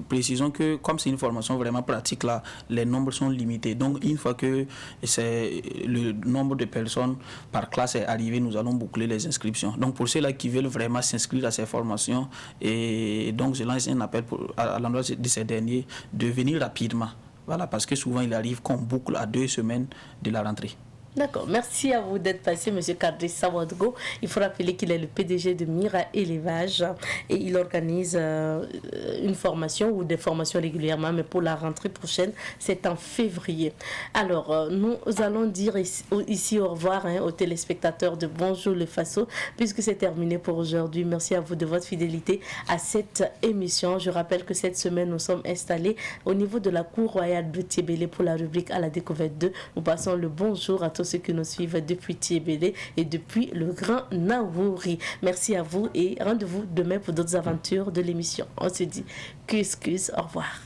Speaker 7: précisons que comme c'est une formation vraiment pratique, là, les nombres sont limités. Donc une fois que le nombre de personnes par classe est arrivé, nous allons boucler les inscriptions. Donc pour ceux-là qui veulent vraiment s'inscrire à ces formations, et donc je lance un appel à l'endroit de ces derniers de venir rapidement. Voilà, parce que souvent il arrive qu'on boucle à 2 semaines de la rentrée.
Speaker 1: D'accord, merci à vous d'être passé, M. Kadri Sawadgo. Il faut rappeler qu'il est le PDG de Mira Élevage et il organise une formation ou des formations régulièrement, mais pour la rentrée prochaine, c'est en février. Alors, nous allons dire ici au revoir aux téléspectateurs de Bonjour le Faso, puisque c'est terminé pour aujourd'hui. Merci à vous de votre fidélité à cette émission. Je rappelle que cette semaine, nous sommes installés au niveau de la Cour royale de Tiébélé pour la rubrique à la découverte 2. Nous passons le bonjour à tous ceux qui nous suivent depuis Tiébélé et depuis le Grand Naouri. Merci à vous et rendez-vous demain pour d'autres aventures de l'émission. On se dit au revoir.